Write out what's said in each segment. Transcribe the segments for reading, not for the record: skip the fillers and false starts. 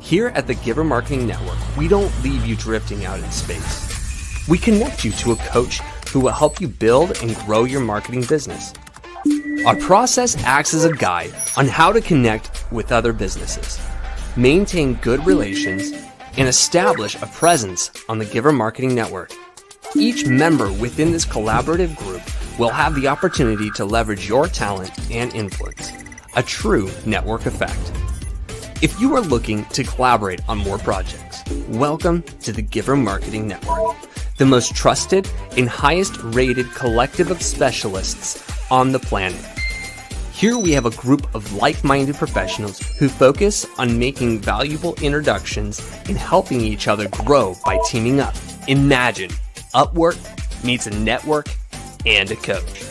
Here at the Giver Marketing Network, we don't leave you drifting out in space. We connect you to a coach who will help you build and grow your marketing business. Our process acts as a guide on how to connect with other businesses, maintain good relations, and establish a presence on the Giver Marketing Network. Each member within this collaborative group will have the opportunity to leverage your talent and influence, a true network effect. If you are looking to collaborate on more projects, welcome to the Giver Marketing Network, the most trusted and highest rated collective of specialists on the planet. Here we have a group of like-minded professionals who focus on making valuable introductions and helping each other grow by teaming up. Imagine Upwork meets a network and a coach.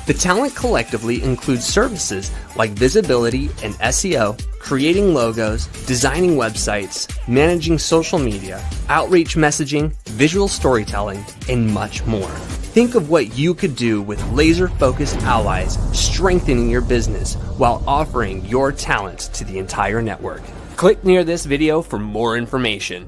The talent collectively includes services like visibility and SEO, creating logos, designing websites, managing social media, outreach messaging, visual storytelling, and much more. Think of what you could do with laser-focused allies, strengthening your business while offering your talent to the entire network. Click near this video for more information.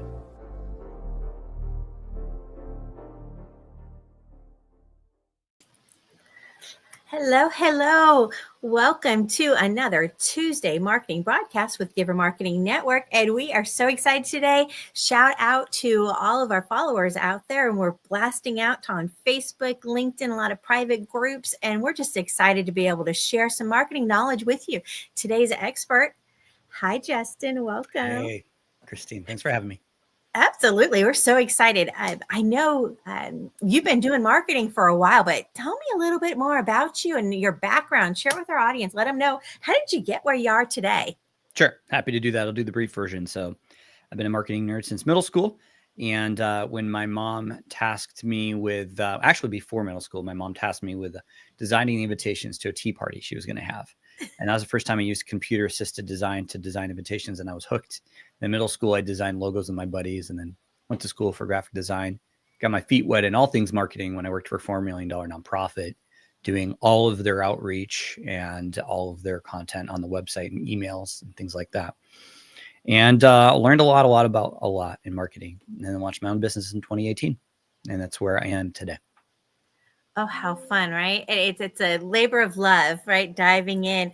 Hello. Welcome to another Tuesday marketing broadcast with Giver Marketing Network. And we are so excited today. Shout out to all of our followers out there. And we're blasting out on Facebook, LinkedIn, a lot of private groups. And we're just excited to be able to share some marketing knowledge with you. Today's expert. Hi, Justin. Welcome. Hey, Christine. Thanks for having me. Absolutely. We're so excited. I know you've been doing marketing for a while, but tell me a little bit more about you and your background. Share with our audience. Let them know, how did you get where you are today? Sure. Happy to do that. I'll do the brief version. So I've been a marketing nerd since middle school. And when my mom tasked me with, actually before middle school, my mom tasked me with designing the invitations to a tea party she was going to have. And that was the first time I used computer assisted design to design invitations, and I was hooked. In middle school, I designed logos with my buddies and then went to school for graphic design, got my feet wet in all things marketing when I worked for a $4 million nonprofit, doing all of their outreach and all of their content on the website and emails and things like that. And learned a lot about a lot in marketing, and then launched my own business in 2018. And that's where I am today. Oh, how fun, right? It's a labor of love, right? Diving in.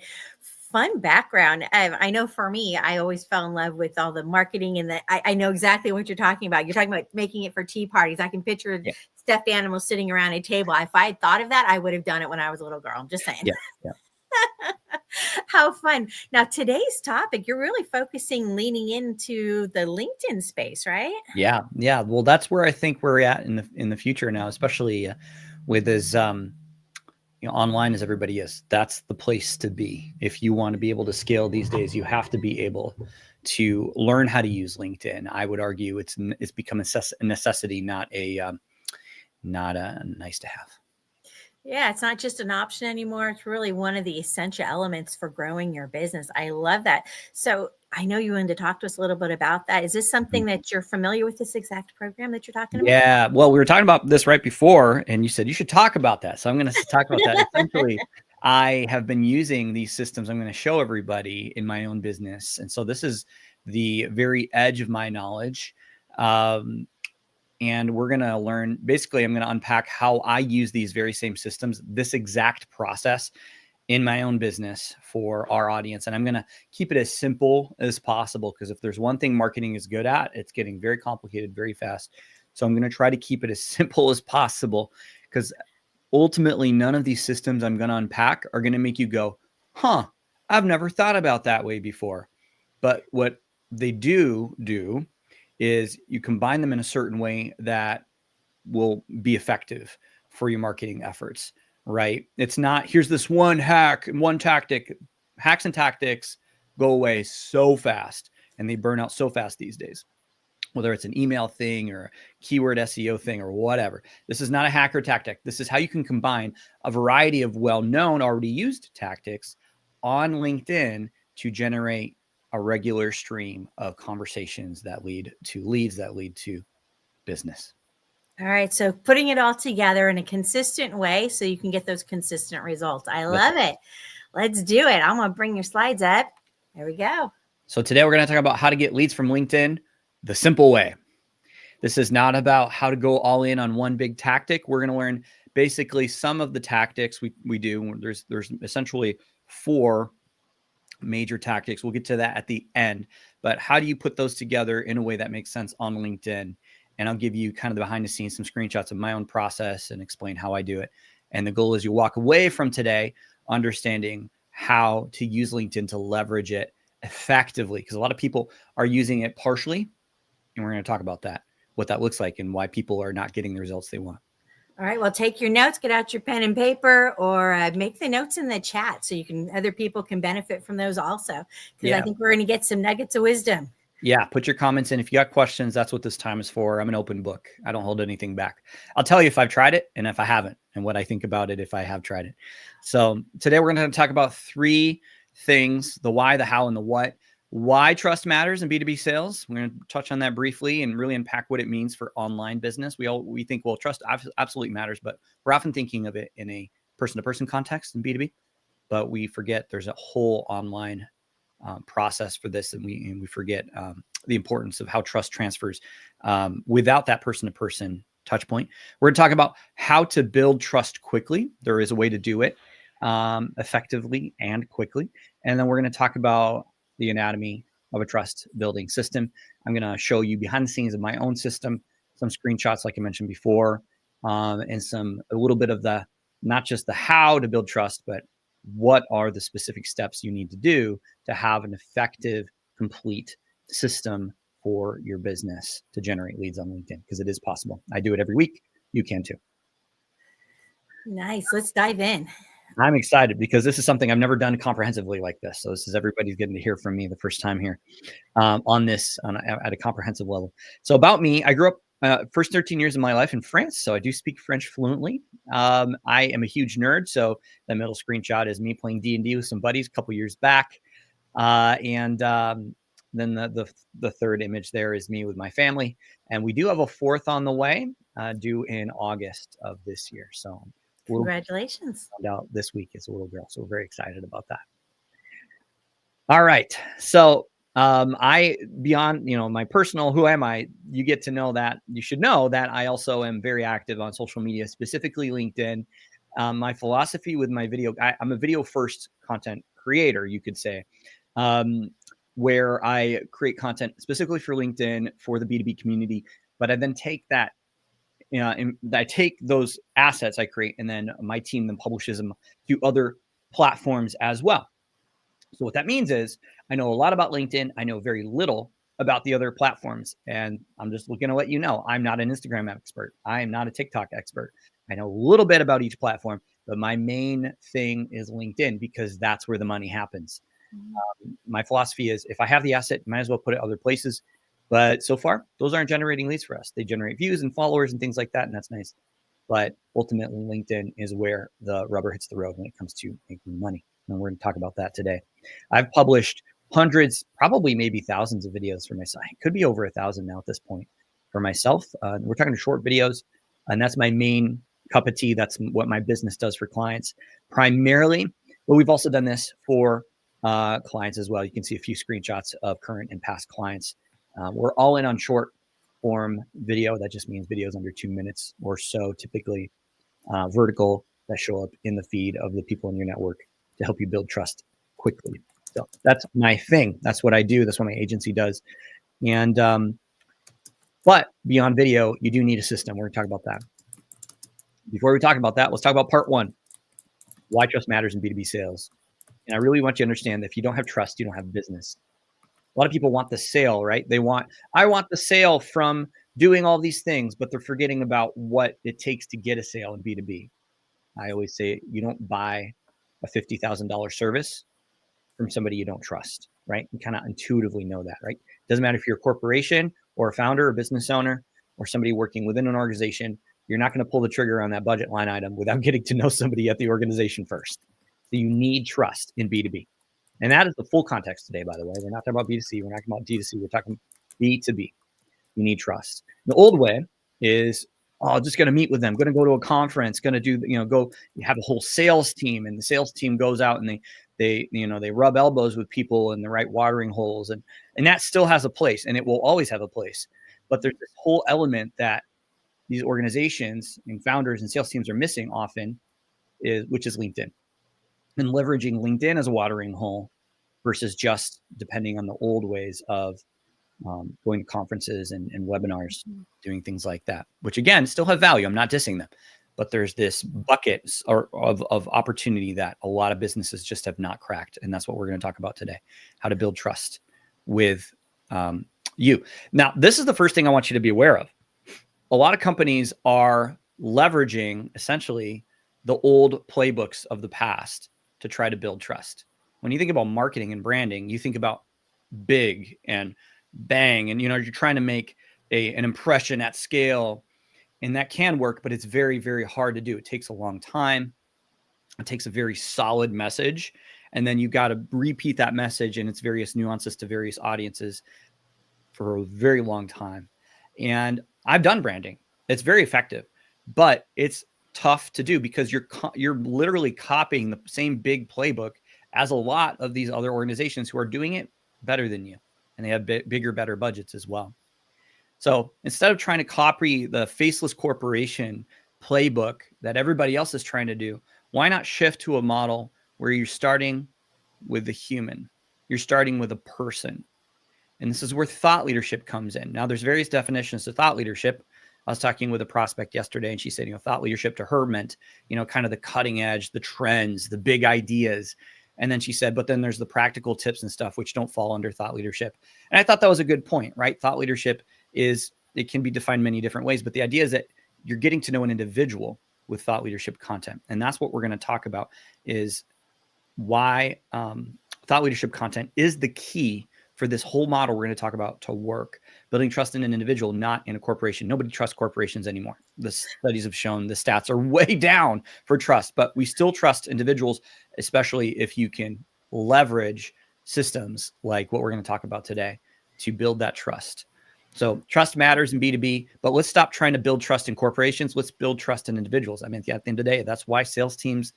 Fun background. I know for me, I always fell in love with all the marketing, and I know exactly what you're talking about. You're talking about making it for tea parties. I can picture stuffed animals sitting around a table. If I had thought of that, I would have done it when I was a little girl. I'm just saying. Yeah. How fun. Now, today's topic, you're really leaning into the LinkedIn space, right? Yeah. Well, that's where I think we're at in the future now, especially with as online as everybody is. That's the place to be. If you want to be able to scale these days, you have to be able to learn how to use LinkedIn. I would argue it's become a necessity, not a nice to have. Yeah, it's not just an option anymore. It's really one of the essential elements for growing your business. I love that. So I know you wanted to talk to us a little bit about that. Is this something that you're familiar with, this exact program that you're talking about? Yeah, well, we were talking about this right before, and you said you should talk about that. So I'm going to talk about that. Essentially, I have been using these systems. I'm going to show everybody in my own business. And so this is the very edge of my knowledge. And we're going to learn, basically, I'm going to unpack how I use these very same systems, this exact process in my own business for our audience. And I'm going to keep it as simple as possible, because if there's one thing marketing is good at, it's getting very complicated very fast. So I'm going to try to keep it as simple as possible, because ultimately none of these systems I'm going to unpack are going to make you go, I've never thought about that way before. But what they do is you combine them in a certain way that will be effective for your marketing efforts, right? It's not, here's this one hack and one tactic. Hacks and tactics go away so fast, and they burn out so fast these days, whether it's an email thing or a keyword SEO thing or whatever. This is not a hacker tactic. This is how you can combine a variety of well-known, already used tactics on LinkedIn to generate a regular stream of conversations that lead to leads, that lead to business. All right. So putting it all together in a consistent way so you can get those consistent results. I love it. Let's do it. I'm going to bring your slides up. There we go. So today we're going to talk about how to get leads from LinkedIn the simple way. This is not about how to go all in on one big tactic. We're going to learn basically some of the tactics we do. There's essentially 4 major tactics. We'll get to that at the end. But how do you put those together in a way that makes sense on LinkedIn? And I'll give you kind of the behind the scenes, some screenshots of my own process and explain how I do it. And the goal is you walk away from today understanding how to use LinkedIn to leverage it effectively, because a lot of people are using it partially. And we're going to talk about that, what that looks like and why people are not getting the results they want. All right. Well, take your notes, get out your pen and paper, or make the notes in the chat so other people can benefit from those also. Because I think we're going to get some nuggets of wisdom. Yeah. Put your comments in. If you got questions, that's what this time is for. I'm an open book. I don't hold anything back. I'll tell you if I've tried it and if I haven't, and what I think about it if I have tried it. So today we're going to talk about 3 things: the why, the how, and the what. Why trust matters in B2B sales. We're going to touch on that briefly and really unpack what it means for online business. We think, well, trust absolutely matters, but we're often thinking of it in a person-to-person context in B2B, but we forget there's a whole online process for this, and we forget the importance of how trust transfers without that person-to-person touch point. We're going to talk about how to build trust quickly. There is a way to do it effectively and quickly. And then we're going to talk about the anatomy of a trust building system. I'm going to show you behind the scenes of my own system, some screenshots like I mentioned before, and a little bit of not just the how to build trust, but what are the specific steps you need to do to have an effective, complete system for your business to generate leads on LinkedIn, because it is possible. I do it every week. You can too. Nice. Let's dive in. I'm excited because this is something I've never done comprehensively like this. So this is everybody's getting to hear from me the first time here on this at a comprehensive level. So about me, I grew up first 13 years of my life in France. So I do speak French fluently. I am a huge nerd. So the middle screenshot is me playing D&D with some buddies a couple years back. Then the third image there is me with my family. And we do have a 4th on the way due in August of this year. So congratulations. Found out this week is a little girl. So we're very excited about that. All right. So beyond, my personal, who am I? You get to know that. You should know that I also am very active on social media, specifically LinkedIn. My philosophy with my video, I'm a video first content creator, you could say, where I create content specifically for LinkedIn for the B2B community. But I then take that, I take those assets I create, and then my team then publishes them to other platforms as well. So what that means is I know a lot about LinkedIn. I know very little about the other platforms. And I'm just going to let you know, I'm not an Instagram expert. I am not a TikTok expert. I know a little bit about each platform, but my main thing is LinkedIn because that's where the money happens. My philosophy is if I have the asset, might as well put it other places. But so far, those aren't generating leads for us. They generate views and followers and things like that, and that's nice. But ultimately, LinkedIn is where the rubber hits the road when it comes to making money. And we're going to talk about that today. I've published hundreds, probably maybe thousands of videos for my site. It could be over 1,000 now at this point for myself. We're talking short videos, and that's my main cup of tea. That's what my business does for clients primarily. But we've also done this for clients as well. You can see a few screenshots of current and past clients. We're all in on short form video. That just means videos under 2 minutes or so, typically vertical, that show up in the feed of the people in your network to help you build trust quickly. So that's my thing. That's what I do. That's what my agency does. And but beyond video, you do need a system. We're going to talk about that. Before we talk about that, let's talk about part 1, why trust matters in B2B sales. And I really want you to understand that if you don't have trust, you don't have business. A lot of people want the sale, right? I want the sale from doing all these things, but they're forgetting about what it takes to get a sale in B2B. I always say you don't buy a $50,000 service from somebody you don't trust, right? You kind of intuitively know that, right? Doesn't matter if you're a corporation or a founder or business owner or somebody working within an organization, you're not going to pull the trigger on that budget line item without getting to know somebody at the organization first. So you need trust in B2B. And that is the full context today, by the way. We're not talking about B2C. We're not talking about D2C. We're talking B2B. You need trust. The old way is oh, just going to meet with them, going to go to a conference, going to do, go, you have a whole sales team, and the sales team goes out and they rub elbows with people in the right watering holes. And that still has a place, and it will always have a place. But there's this whole element that these organizations and founders and sales teams are missing often, which is LinkedIn, and leveraging LinkedIn as a watering hole versus just depending on the old ways of going to conferences and webinars, doing things like that, which again, still have value. I'm not dissing them, but there's this bucket of opportunity that a lot of businesses just have not cracked. And that's what we're going to talk about today, how to build trust with you. Now, this is the first thing I want you to be aware of. A lot of companies are leveraging essentially the old playbooks of the past to try to build trust. When you think about marketing and branding, you think about big and bang, and you're trying to make an impression at scale, and that can work, but it's very, very hard to do. It takes a long time. It takes a very solid message, and then you got to repeat that message and its various nuances to various audiences for a very long time. And I've done branding. It's very effective, but it's tough to do because you're literally copying the same big playbook as a lot of these other organizations who are doing it better than you. And they have bigger, better budgets as well. So instead of trying to copy the faceless corporation playbook that everybody else is trying to do, why not shift to a model where you're starting with the human? You're starting with a person. And this is where thought leadership comes in. Now, there's various definitions to thought leadership. I was talking with a prospect yesterday, and she said, thought leadership to her meant, kind of the cutting edge, the trends, the big ideas. And then she said, but then there's the practical tips and stuff, which don't fall under thought leadership. And I thought that was a good point, right? Thought leadership it can be defined many different ways, but the idea is that you're getting to know an individual with thought leadership content. And that's what we're going to talk about, is why thought leadership content is the key for this whole model we're going to talk about to work. Building trust in an individual, not in a corporation. Nobody trusts corporations anymore. The studies have shown the stats are way down for trust, but we still trust individuals, especially if you can leverage systems like what we're going to talk about today to build that trust. So trust matters in B2B, but let's stop trying to build trust in corporations. Let's build trust in individuals. I mean, at the end of the day, that's why sales teams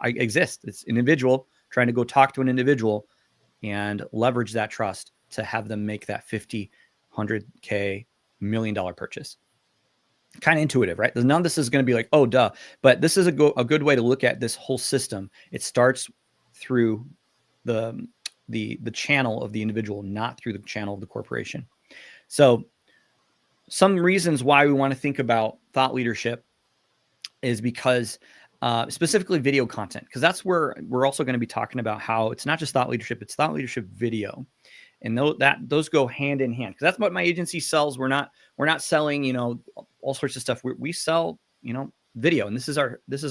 exist. It's an individual trying to go talk to an individual and leverage that trust to have them make that $50, $100K, $1 million purchase. Kind of intuitive, right? None of this is going to be like, oh, duh. But this is a good way to look at this whole system. It starts through the channel of the individual, not through the channel of the corporation. So some reasons why we want to think about thought leadership is because specifically video content, because that's where we're also going to be talking about how it's not just thought leadership, it's thought leadership video. And those go hand in hand, because that's what my agency sells. We're not selling, all sorts of stuff. We sell, video, and this is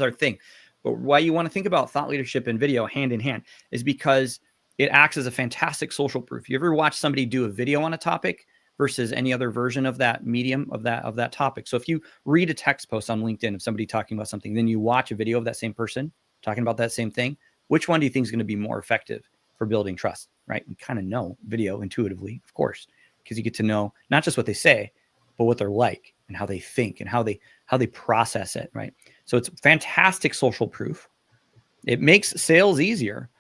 our thing. But why you want to think about thought leadership and video hand in hand is because it acts as a fantastic social proof. You ever watch somebody do a video on a topic versus any other version of that medium of that topic? So if you read a text post on LinkedIn of somebody talking about something, then you watch a video of that same person talking about that same thing, which one do you think is going to be more effective for building trust, right? We kind of know video intuitively, of course, because you get to know not just what they say, but what they're like and how they think and how they process it, right? So it's fantastic social proof. It makes sales easier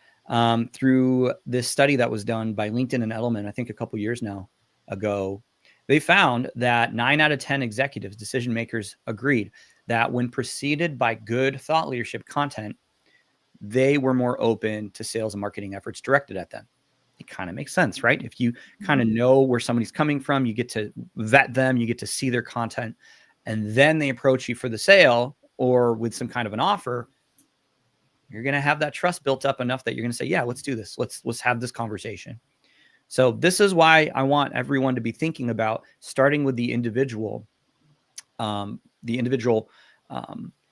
through this study that was done by LinkedIn and Edelman, I think a couple years now ago. They found that 9 out of 10 executives, decision makers, agreed that when preceded by good thought leadership content, they were more open to sales and marketing efforts directed at them. It kind of makes sense, right? If you kind of know where somebody's coming from, you get to vet them, you get to see their content, and then they approach you for the sale or with some kind of an offer, you're going to have that trust built up enough that you're going to say, yeah, let's do this. Let's have this conversation. So this is why I want everyone to be thinking about starting with the individual thought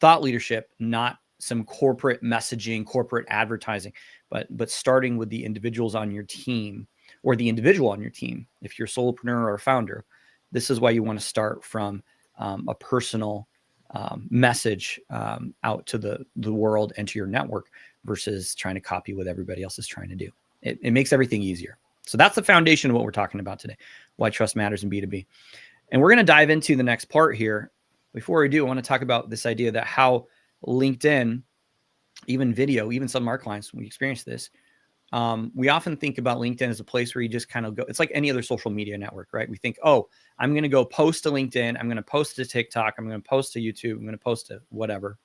leadership, not some corporate messaging, corporate advertising, but starting with the individuals on your team or the individual on your team. If you're a solopreneur or a founder, this is why you want to start from a personal message out to the world and to your network versus trying to copy what everybody else is trying to do. It makes everything easier. So that's the foundation of what we're talking about today, why trust matters in B2B. And we're going to dive into the next part here, Before we do, I want to talk about this idea that how LinkedIn, even video, even some of our clients, we experience this. We often think about LinkedIn as a place where you just kind of go, it's like any other social media network, right? We think, oh, I'm going to go post to LinkedIn. I'm going to post to TikTok. I'm going to post to YouTube. I'm going to post to whatever.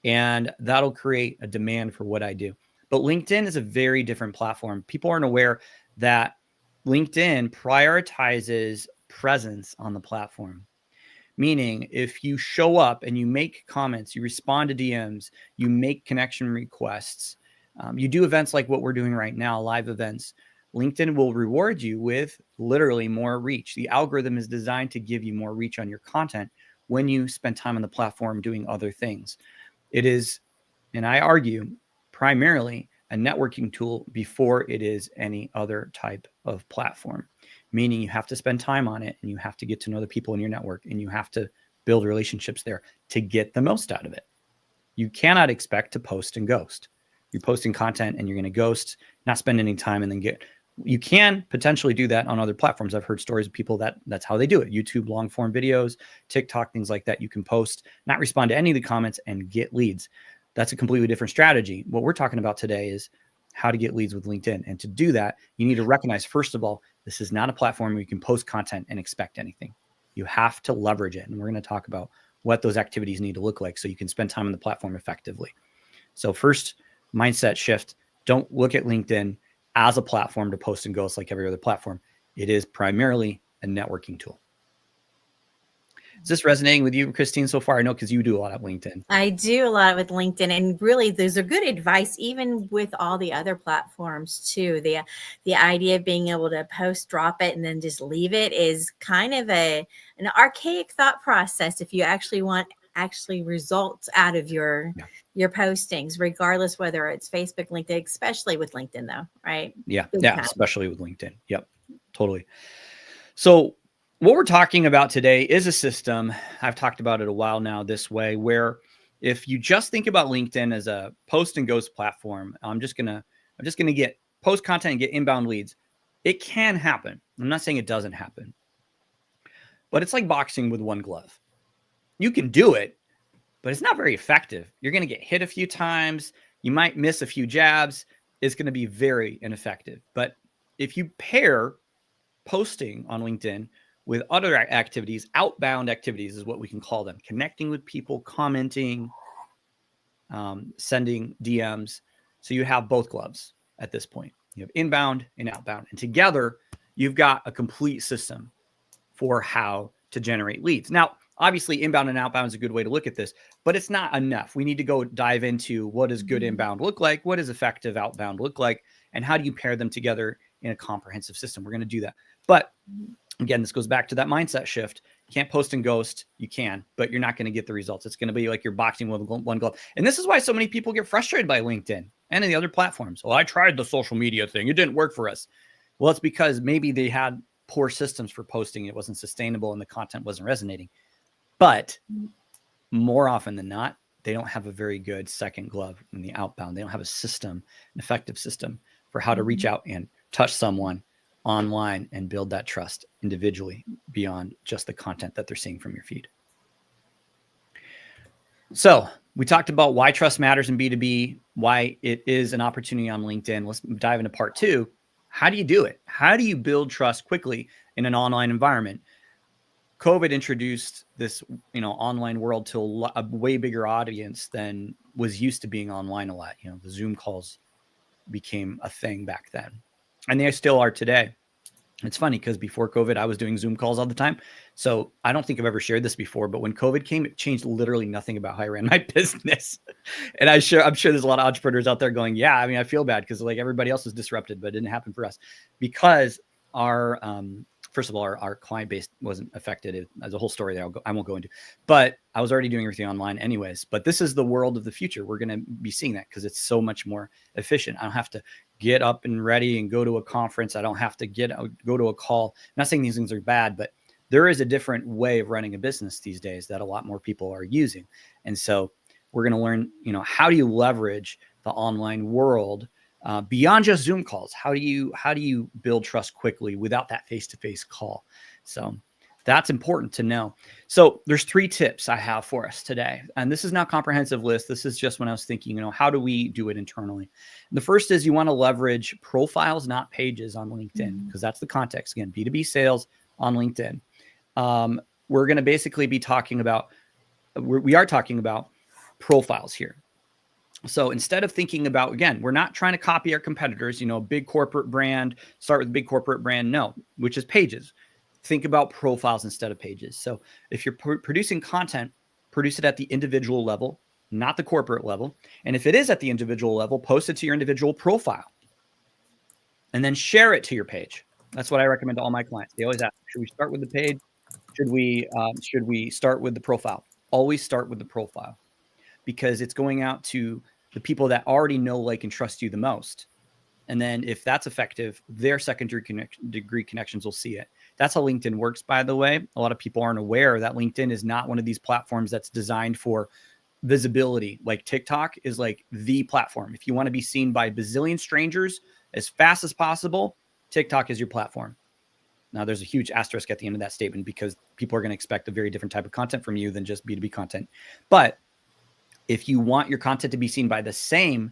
And that'll create a demand for what I do. But LinkedIn is a very different platform. People aren't aware that LinkedIn prioritizes presence on the platform. Meaning, if you show up and you make comments, you respond to DMs, you make connection requests, you do events like what we're doing right now, live events, LinkedIn will reward you with literally more reach. The algorithm is designed to give you more reach on your content when you spend time on the platform doing other things. It is, and I argue, primarily a networking tool before it is any other type of platform. Meaning you have to spend time on it and you have to get to know the people in your network and you have to build relationships there to get the most out of it. You cannot expect to post and ghost. You're posting content and you're going to ghost, not spend any time and then get, you can potentially do that on other platforms. I've heard stories of people that's how they do it. YouTube, long form videos, TikTok, things like that. You can post, not respond to any of the comments and get leads. That's a completely different strategy. What we're talking about today is how to get leads with LinkedIn. And to do that, you need to recognize, first of all, this is not a platform where you can post content and expect anything. You have to leverage it. And we're going to talk about what those activities need to look like so you can spend time on the platform effectively. So first, mindset shift. Don't look at LinkedIn as a platform to post and ghost like every other platform. It is primarily a networking tool. Is this resonating with you, Christine, so far? I know because you do a lot of LinkedIn. I do a lot with LinkedIn, and really those are good advice, even with all the other platforms too. The idea of being able to post, drop it, and then just leave it is kind of an archaic thought process if you actually want results out of your postings, regardless whether it's Facebook, LinkedIn, especially with LinkedIn though, right? Yeah, Big yeah, time. especially with LinkedIn. Yep, totally. So what we're talking about today is a system. I've talked about it a while now this way, where if you just think about LinkedIn as a post and ghost platform, I'm just gonna get post content and get inbound leads. It can happen. I'm not saying it doesn't happen, but it's like boxing with one glove. You can do it, but it's not very effective. You're going to get hit a few times. You might miss a few jabs. It's going to be very ineffective. But if you pair posting on LinkedIn with other activities, outbound activities is what we can call them, connecting with people, commenting, sending DMs. So you have both gloves at this point. You have inbound and outbound. And together, you've got a complete system for how to generate leads. Now, obviously, inbound and outbound is a good way to look at this, but it's not enough. We need to go dive into what does good inbound look like? What does effective outbound look like? And how do you pair them together in a comprehensive system? We're going to do that. But again, this goes back to that mindset shift. You can't post and ghost. You can, but you're not going to get the results. It's going to be like you're boxing with one glove. And this is why so many people get frustrated by LinkedIn and the other platforms. Well, I tried the social media thing. It didn't work for us. Well, it's because maybe they had poor systems for posting. It wasn't sustainable and the content wasn't resonating. But more often than not, they don't have a very good second glove in the outbound. They don't have a system, an effective system for how to reach out and touch someone online and build that trust individually beyond just the content that they're seeing from your feed. So we talked about why trust matters in B2B, why it is an opportunity on LinkedIn. Let's dive into part two. How do you do it? How do you build trust quickly in an online environment? COVID introduced this, online world to a way bigger audience than was used to being online a lot. The Zoom calls became a thing back then, and they still are today. It's funny because before COVID, I was doing Zoom calls all the time. So I don't think I've ever shared this before, but when COVID came, it changed literally nothing about how I ran my business. And I'm sure there's a lot of entrepreneurs out there going, yeah, I feel bad because like everybody else was disrupted, but it didn't happen for us because our, first of all, our client base wasn't affected. There's a whole story there I won't go into, but I was already doing everything online anyways. But this is the world of the future. We're going to be seeing that because it's so much more efficient. I don't have to get up and ready and go to a conference. I don't have to go to a call. I'm not saying these things are bad, but there is a different way of running a business these days that a lot more people are using. And so we're going to learn, how do you leverage the online world beyond just Zoom calls? How do you build trust quickly without that face-to-face call? So That's important to know. So there's 3 tips I have for us today. And this is not a comprehensive list. This is just when I was thinking, how do we do it internally? The first is you want to leverage profiles, not pages on LinkedIn, because that's the context. Again, B2B sales on LinkedIn. We're going to basically be talking about, we are talking about profiles here. So instead of thinking about, again, we're not trying to copy our competitors, a big corporate brand, start with a big corporate brand, no, which is pages. Think about profiles instead of pages. So if you're producing content, produce it at the individual level, not the corporate level. And if it is at the individual level, post it to your individual profile and then share it to your page. That's what I recommend to all my clients. They always ask, should we start with the page? Should we start with the profile? Always start with the profile, because it's going out to the people that already know, like, and trust you the most. And then if that's effective, their secondary degree connections will see it. That's how LinkedIn works, by the way. A lot of people aren't aware that LinkedIn is not one of these platforms that's designed for visibility. Like TikTok is like the platform. If you want to be seen by a bazillion strangers as fast as possible, TikTok is your platform. Now, there's a huge asterisk at the end of that statement, because people are going to expect a very different type of content from you than just B2B content. But if you want your content to be seen by the same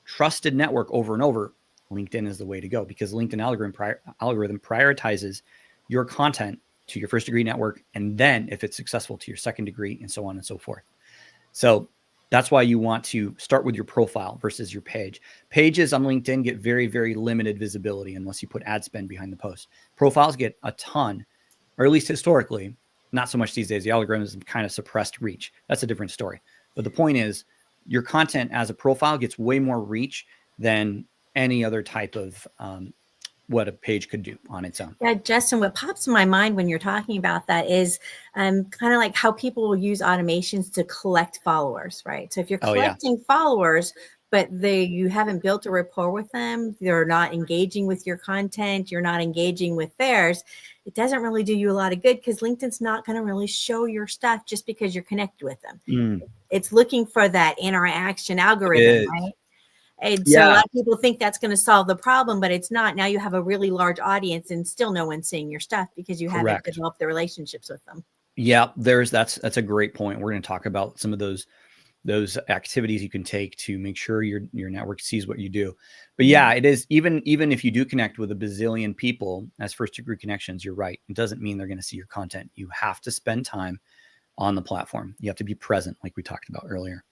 trusted network over and over, LinkedIn is the way to go, because LinkedIn algorithm prioritizes your content to your first degree network, and then if it's successful, to your second degree, and so on and so forth. So that's why you want to start with your profile versus your page. Pages on LinkedIn get very, very limited visibility unless you put ad spend behind the post. Profiles get a ton, or at least historically, not so much these days. The algorithms have kind of suppressed reach. That's a different story. But the point is, your content as a profile gets way more reach than any other type of what a page could do on its own. Yeah, Justin, what pops in my mind when you're talking about that is kind of like how people will use automations to collect followers, right? So if you're collecting followers, but you haven't built a rapport with them, they're not engaging with your content, you're not engaging with theirs, it doesn't really do you a lot of good, because LinkedIn's not going to really show your stuff just because you're connected with them. It's looking for that interaction algorithm, right? And so a lot of people think that's going to solve the problem, but it's not. Now you have a really large audience and still no one's seeing your stuff because you haven't developed the relationships with them. Yeah, that's a great point. We're going to talk about some of those activities you can take to make sure your network sees what you do. But yeah, it is, even if you do connect with a bazillion people as first degree connections, you're right. It doesn't mean they're going to see your content. You have to spend time on the platform. You have to be present, like we talked about earlier.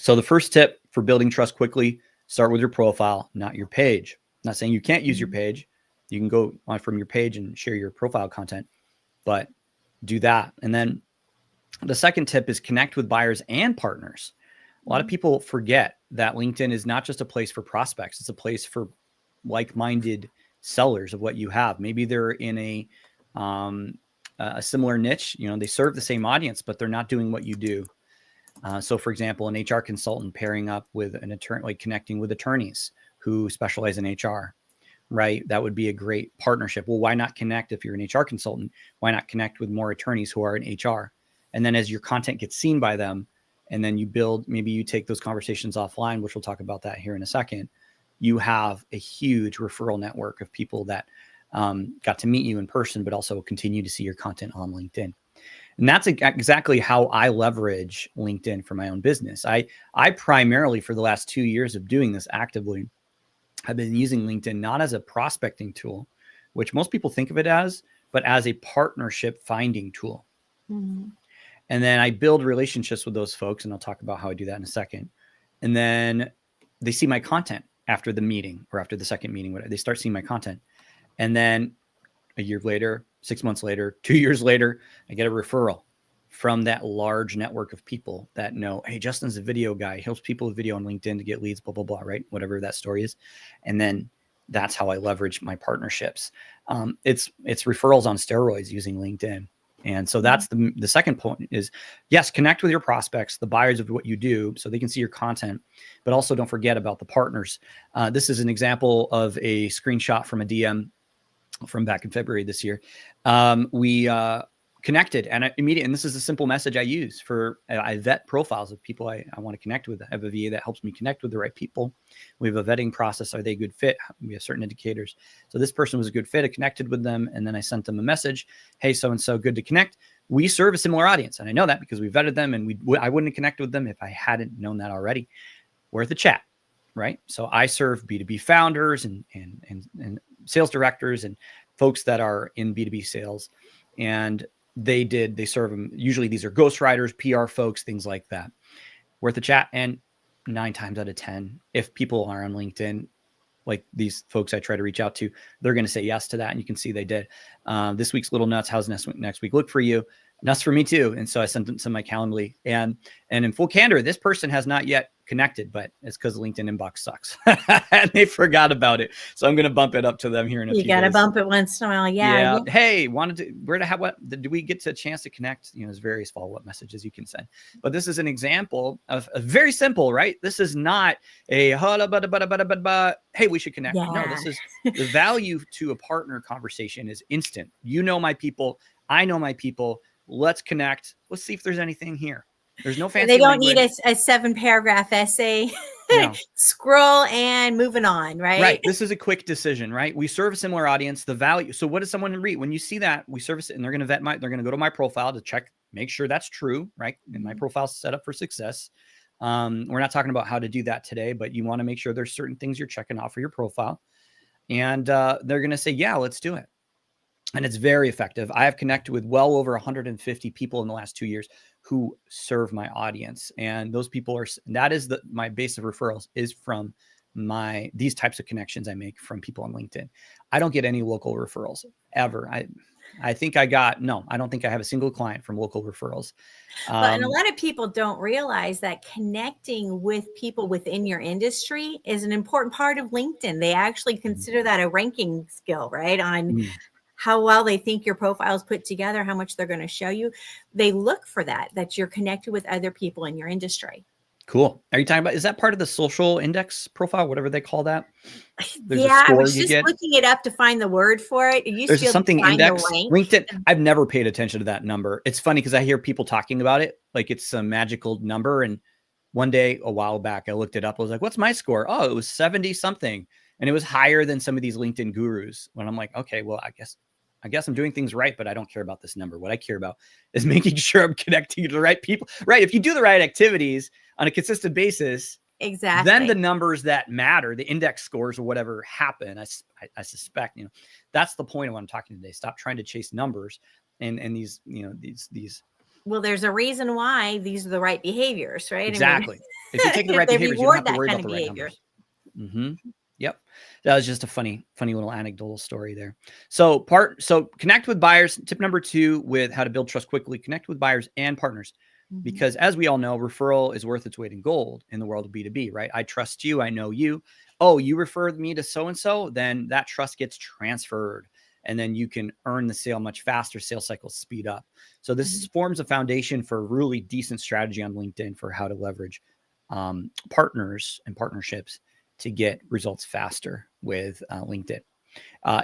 So the first tip for building trust quickly, start with your profile, not your page. I'm not saying you can't use your page. You can go on from your page and share your profile content, but do that. And then the second tip is connect with buyers and partners. A lot of people forget that LinkedIn is not just a place for prospects. It's a place for like-minded sellers of what you have. Maybe they're in a similar niche. They serve the same audience, but they're not doing what you do. So for example, an HR consultant pairing up with an attorney, like connecting with attorneys who specialize in HR, right? That would be a great partnership. Well, why not connect if you're an HR consultant? Why not connect with more attorneys who are in HR? And then as your content gets seen by them, and then maybe you take those conversations offline, which we'll talk about that here in a second, you have a huge referral network of people that got to meet you in person, but also continue to see your content on LinkedIn. And that's exactly how I leverage LinkedIn for my own business. I primarily, for the last 2 years of doing this actively, have been using LinkedIn not as a prospecting tool, which most people think of it as, but as a partnership finding tool. And then I build relationships with those folks, and I'll talk about how I do that in a second. And then they see my content after the meeting or after the second meeting, whatever. They start seeing my content. And then a year later, 6 months later, 2 years later, I get a referral from that large network of people that know, hey, Justin's a video guy. He helps people with video on LinkedIn to get leads, blah, blah, blah, right? Whatever that story is. And then that's how I leverage my partnerships. It's referrals on steroids using LinkedIn. And so that's the second point is, yes, connect with your prospects, the buyers of what you do, so they can see your content, but also don't forget about the partners. This is an example of a screenshot from a DM from back in February this year. connected, and and this is a simple message I use for, I vet profiles of people I want to connect with. I have a VA that helps me connect with the right people. We have a vetting process. Are they a good fit? We have certain indicators. So this person was a good fit. I connected with them, and then I sent them a message. Hey, so-and-so, good to connect. We serve a similar audience. And I know that because we vetted them, and I wouldn't have connected with them if I hadn't known that already. Worth a chat, right? So I serve B2B founders and sales directors and folks that are in B2B sales. And they serve them. Usually these are ghostwriters, PR folks, things like that. Worth a chat. And 9 times out of 10, if people are on LinkedIn, like these folks I try to reach out to, they're going to say yes to that. And you can see they did. This week's Little Nuts. How's next week look for you? Nuts for me too. And so I sent them some of my Calendly. And in full candor, this person has not yet connected, but it's because the LinkedIn inbox sucks and they forgot about it. So I'm going to bump it up to them here in a few days. You got to bump it once in a while. Yeah. Hey, do we get a chance to connect? There's various follow-up messages you can send, but this is an example of a very simple, right? This is not a, hey, we should connect. Yeah. No, this is the value to a partner conversation is instant. You know my people. I know my people. Let's connect. Let's see if there's anything here. There's no fancy. They don't need a 7-paragraph essay. No. Scroll and moving on, right? Right. This is a quick decision, right? We serve a similar audience. The value. So what does someone read? When you see that, we service it, and they're going to they're going to go to my profile to check, make sure that's true, right? And my profile's set up for success. We're not talking about how to do that today, but you want to make sure there's certain things you're checking off for your profile. And they're going to say, yeah, let's do it. And it's very effective. I have connected with well over 150 people in the last 2 years who serve my audience. And those people my base of referrals is from these types of connections I make from people on LinkedIn. I don't get any local referrals ever. I don't think I have a single client from local referrals. And a lot of people don't realize that connecting with people within your industry is an important part of LinkedIn. They actually consider that a ranking skill, right? On how well they think your profile is put together, how much they're going to show you. They look for that you're connected with other people in your industry. Cool. Are you talking about, is that part of the social index profile, whatever they call that? There's a score I was just looking it up to find the word for it. There's something index. LinkedIn. I've never paid attention to that number. It's funny because I hear people talking about it like it's a magical number. And one day a while back, I looked it up. I was like, what's my score? Oh, it was 70 something. And it was higher than some of these LinkedIn gurus. When I'm like, okay, well, I guess I'm doing things right, but I don't care about this number. What I care about is making sure I'm connecting to the right people. Right. If you do the right activities on a consistent basis, exactly, then the numbers that matter, the index scores or whatever happen, I suspect, that's the point of what I'm talking today. Stop trying to chase numbers and these, these. Well, there's a reason why these are the right behaviors, right? Exactly. If you take the right behaviors, you don't have to worry about the right numbers. Mm-hmm. Yep. That was just a funny little anecdotal story there. So connect with buyers. Tip number 2 with how to build trust quickly, connect with buyers and partners. Because as we all know, referral is worth its weight in gold in the world of B2B, right? I trust you. I know you. Oh, you referred me to so-and-so, then that trust gets transferred. And then you can earn the sale much faster. Sales cycles speed up. So this forms a foundation for a really decent strategy on LinkedIn for how to leverage partners and partnerships to get results faster with LinkedIn.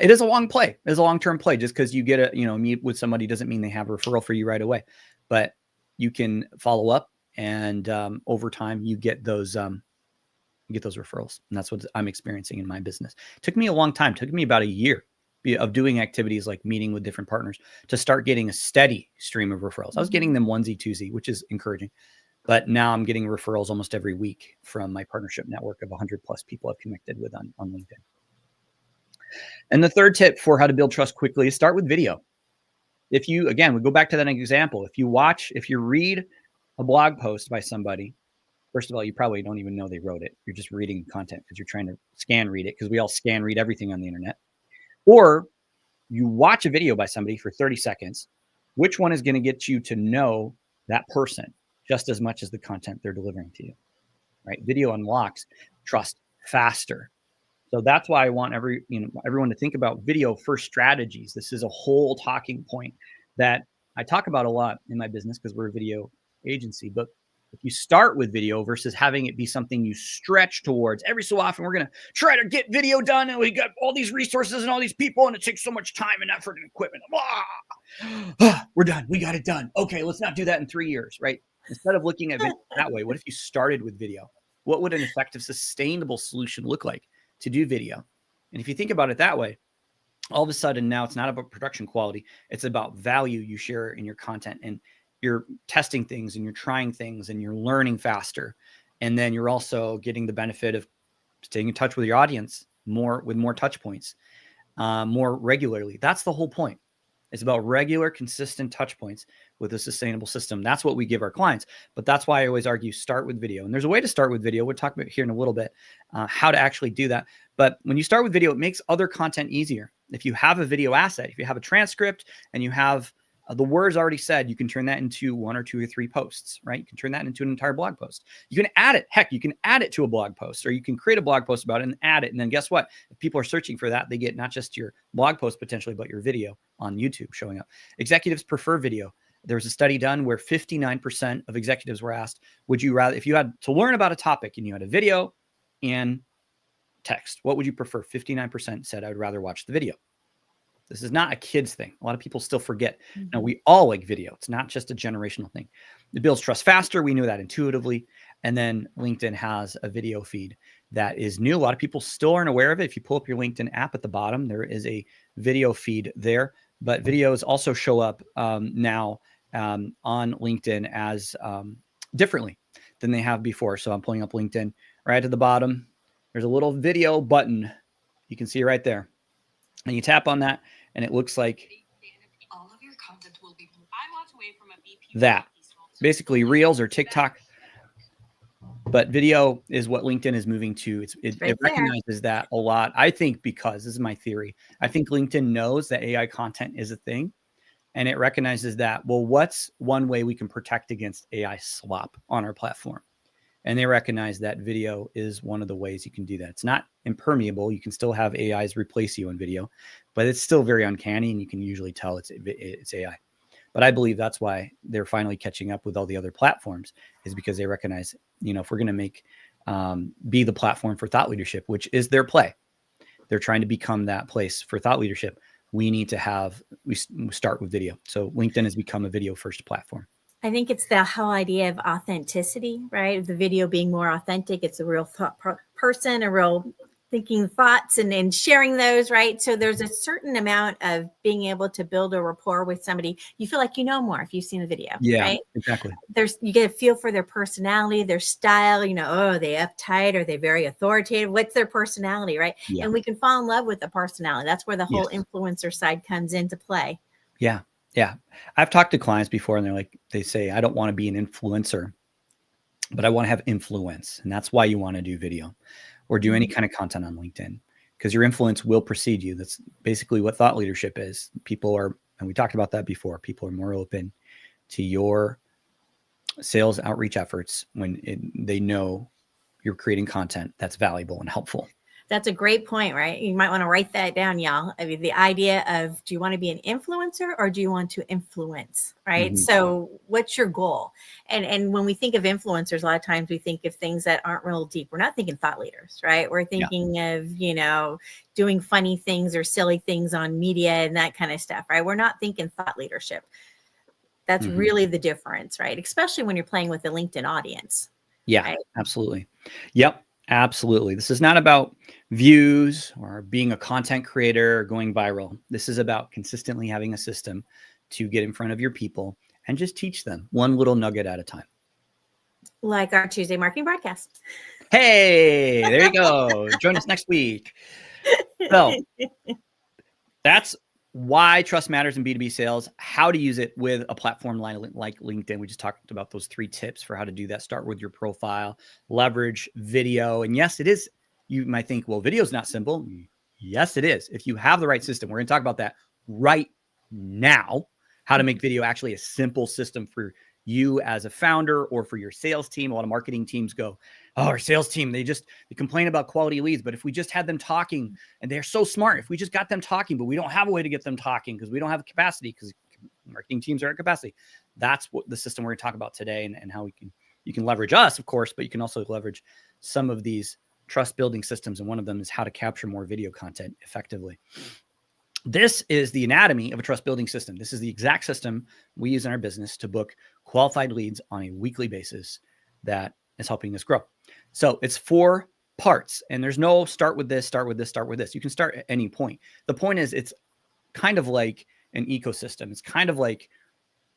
It is a long play. It is a long-term play. Just because you get meet with somebody doesn't mean they have a referral for you right away. But you can follow up, and over time you get those referrals. And that's what I'm experiencing in my business. It took me a long time. It took me about a year of doing activities like meeting with different partners to start getting a steady stream of referrals. I was getting them onesie twosie, which is encouraging. But now I'm getting referrals almost every week from my partnership network of 100 plus people I've connected with on LinkedIn. And the third tip for how to build trust quickly is start with video. If you, again, we go back to that example. If you read a blog post by somebody, first of all, you probably don't even know they wrote it. You're just reading content because you're trying to scan read it, because we all scan read everything on the internet. Or you watch a video by somebody for 30 seconds. Which one is going to get you to know that person just as much as the content they're delivering to you, right? Video unlocks trust faster. So that's why I want everyone to think about video first strategies. This is a whole talking point that I talk about a lot in my business because we're a video agency, but If you start with video versus having it be something you stretch towards every so often, we're going to try to get video done, and we got all these resources and all these people, and it takes so much time and effort and equipment. We're done. We got it done. Okay, let's not do that in 3 years, right? Instead of looking at it that way, what if you started with video? What would an effective, sustainable solution look like to do video? And if you think about it that way, all of a sudden now it's not about production quality. It's about value you share in your content, and you're testing things and you're trying things and you're learning faster. And then you're also getting the benefit of staying in touch with your audience with more touch points, more regularly. That's the whole point. It's about regular, consistent touch points with a sustainable system. That's what we give our clients. But that's why I always argue start with video. And there's a way to start with video. We'll talk about here in a little bit how to actually do that. But when you start with video, it makes other content easier. If you have a video asset, if you have a transcript and you have the words already said, you can turn that into 1 or 2 or 3 posts, right? You can turn that into an entire blog post. You can add it. Heck, you can add it to a blog post, or you can create a blog post about it and add it. And then guess what? If people are searching for that, they get not just your blog post potentially, but your video on YouTube showing up. Executives prefer video. There was a study done where 59% of executives were asked, would you rather, if you had to learn about a topic and you had a video and text, what would you prefer? 59% said, I would rather watch the video. This is not a kid's thing. A lot of people still forget. Now, we all like video. It's not just a generational thing. It builds trust faster. We knew that intuitively. And then LinkedIn has a video feed that is new. A lot of people still aren't aware of it. If you pull up your LinkedIn app at the bottom, there is a video feed there. But videos also show up now on LinkedIn as differently than they have before. So I'm pulling up LinkedIn right at the bottom. There's a little video button. You can see it right there. And you tap on that, and it looks like all of your content will be that. Basically, Reels or TikTok. But video is what LinkedIn is moving to. It recognizes that a lot. I think because, this is my theory, I think LinkedIn knows that AI content is a thing, and it recognizes that, well, what's one way we can protect against AI slop on our platform? And they recognize that video is one of the ways you can do that. It's not impermeable. You can still have AIs replace you in video, but it's still very uncanny, and you can usually tell it's AI. But I believe that's why they're finally catching up with all the other platforms, is because they recognize, if we're going to make be the platform for thought leadership, which is their play, they're trying to become that place for thought leadership. We need to we start with video. So LinkedIn has become a video first platform. I think it's the whole idea of authenticity, right? The video being more authentic. It's a real person, a real thinking thoughts and sharing those, right? So there's a certain amount of being able to build a rapport with somebody. You feel like you know more if you've seen the video, right? Exactly. You get a feel for their personality, their style, are they uptight? Are they very authoritative? What's their personality, right? Yeah. And we can fall in love with the personality. That's where the whole influencer side comes into play. Yeah. Yeah. I've talked to clients before, and they say, I don't want to be an influencer, but I want to have influence. And that's why you want to do video or do any kind of content on LinkedIn, because your influence will precede you. That's basically what thought leadership is. People are, and we talked about that before, people are more open to your sales outreach efforts when they know you're creating content that's valuable and helpful. That's a great point, right? You might want to write that down, y'all. I mean, the idea of, do you want to be an influencer or do you want to influence, right? Mm-hmm. So what's your goal? And when we think of influencers, a lot of times we think of things that aren't real deep. We're not thinking thought leaders, right? We're thinking of, doing funny things or silly things on media and that kind of stuff, right? We're not thinking thought leadership. That's really the difference, right? Especially when you're playing with the LinkedIn audience. Yeah, right? Absolutely. Yep. Absolutely. This is not about views or being a content creator or going viral. This is about consistently having a system to get in front of your people and just teach them one little nugget at a time. Like our Tuesday marketing broadcast. Hey, there you go. Join us next week. So that's why trust matters in B2B sales, how to use it with a platform like LinkedIn. We just talked about those 3 tips for how to do that. Start with your profile, leverage video. And yes, it is. You might think, well, video is not simple. Yes, it is. If you have the right system, we're going to talk about that right now, how to make video actually a simple system for you as a founder or for your sales team. A lot of marketing teams go, oh, our sales team, they complain about quality leads. But if we just had them talking, and they're so smart, if we just got them talking, but we don't have a way to get them talking because we don't have the capacity, because marketing teams are at capacity. That's what the system we're going to talk about today, and how we can You can leverage us, of course, but you can also leverage some of these trust building systems. And one of them is how to capture more video content effectively. This is the anatomy of a trust building system. This is the exact system we use in our business to book qualified leads on a weekly basis that is helping us grow. So it's 4 parts, and there's no start with this, start with this, start with this. You can start at any point. The point is, it's kind of like an ecosystem. It's kind of like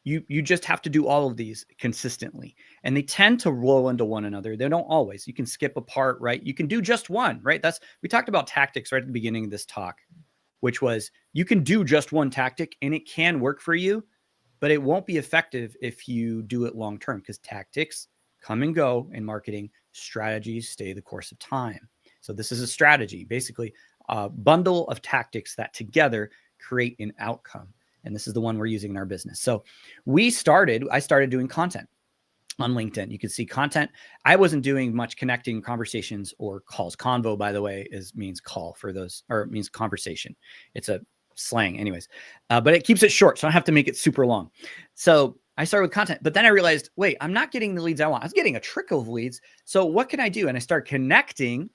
you just have to do all of these consistently, and they tend to roll into one another. They don't always. You can skip a part, right? You can do just one, right? We talked about tactics right at the beginning of this talk, which was you can do just one tactic and it can work for you, but it won't be effective if you do it long-term, because tactics come and go in marketing. Strategies stay the course of time. So this is a strategy, basically a bundle of tactics that together create an outcome. And this is the one we're using in our business. So I started doing content on LinkedIn. You can see content. I wasn't doing much connecting conversations or calls. Convo, by the way, means call for those, or it means conversation. It's a slang anyways, but it keeps it short. So I don't have to make it super long. So I started with content, but then I realized, wait, I'm not getting the leads I want. I was getting a trickle of leads. So what can I do? And I started connecting,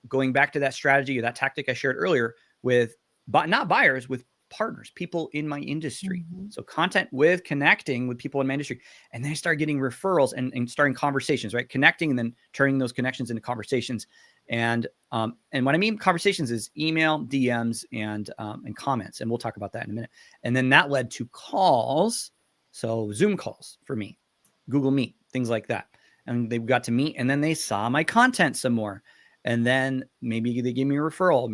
going back to that strategy or that tactic I shared earlier with, not buyers, with partners, people in my industry. So content with connecting with people in my industry. And then I started getting referrals and starting conversations, right? Connecting and then turning those connections into conversations. And what I mean conversations is email, DMs, and comments. And we'll talk about that in a minute. And then that led to calls. So Zoom calls for me, Google Meet, things like that. And they got to meet, and then they saw my content some more. And then maybe they gave me a referral.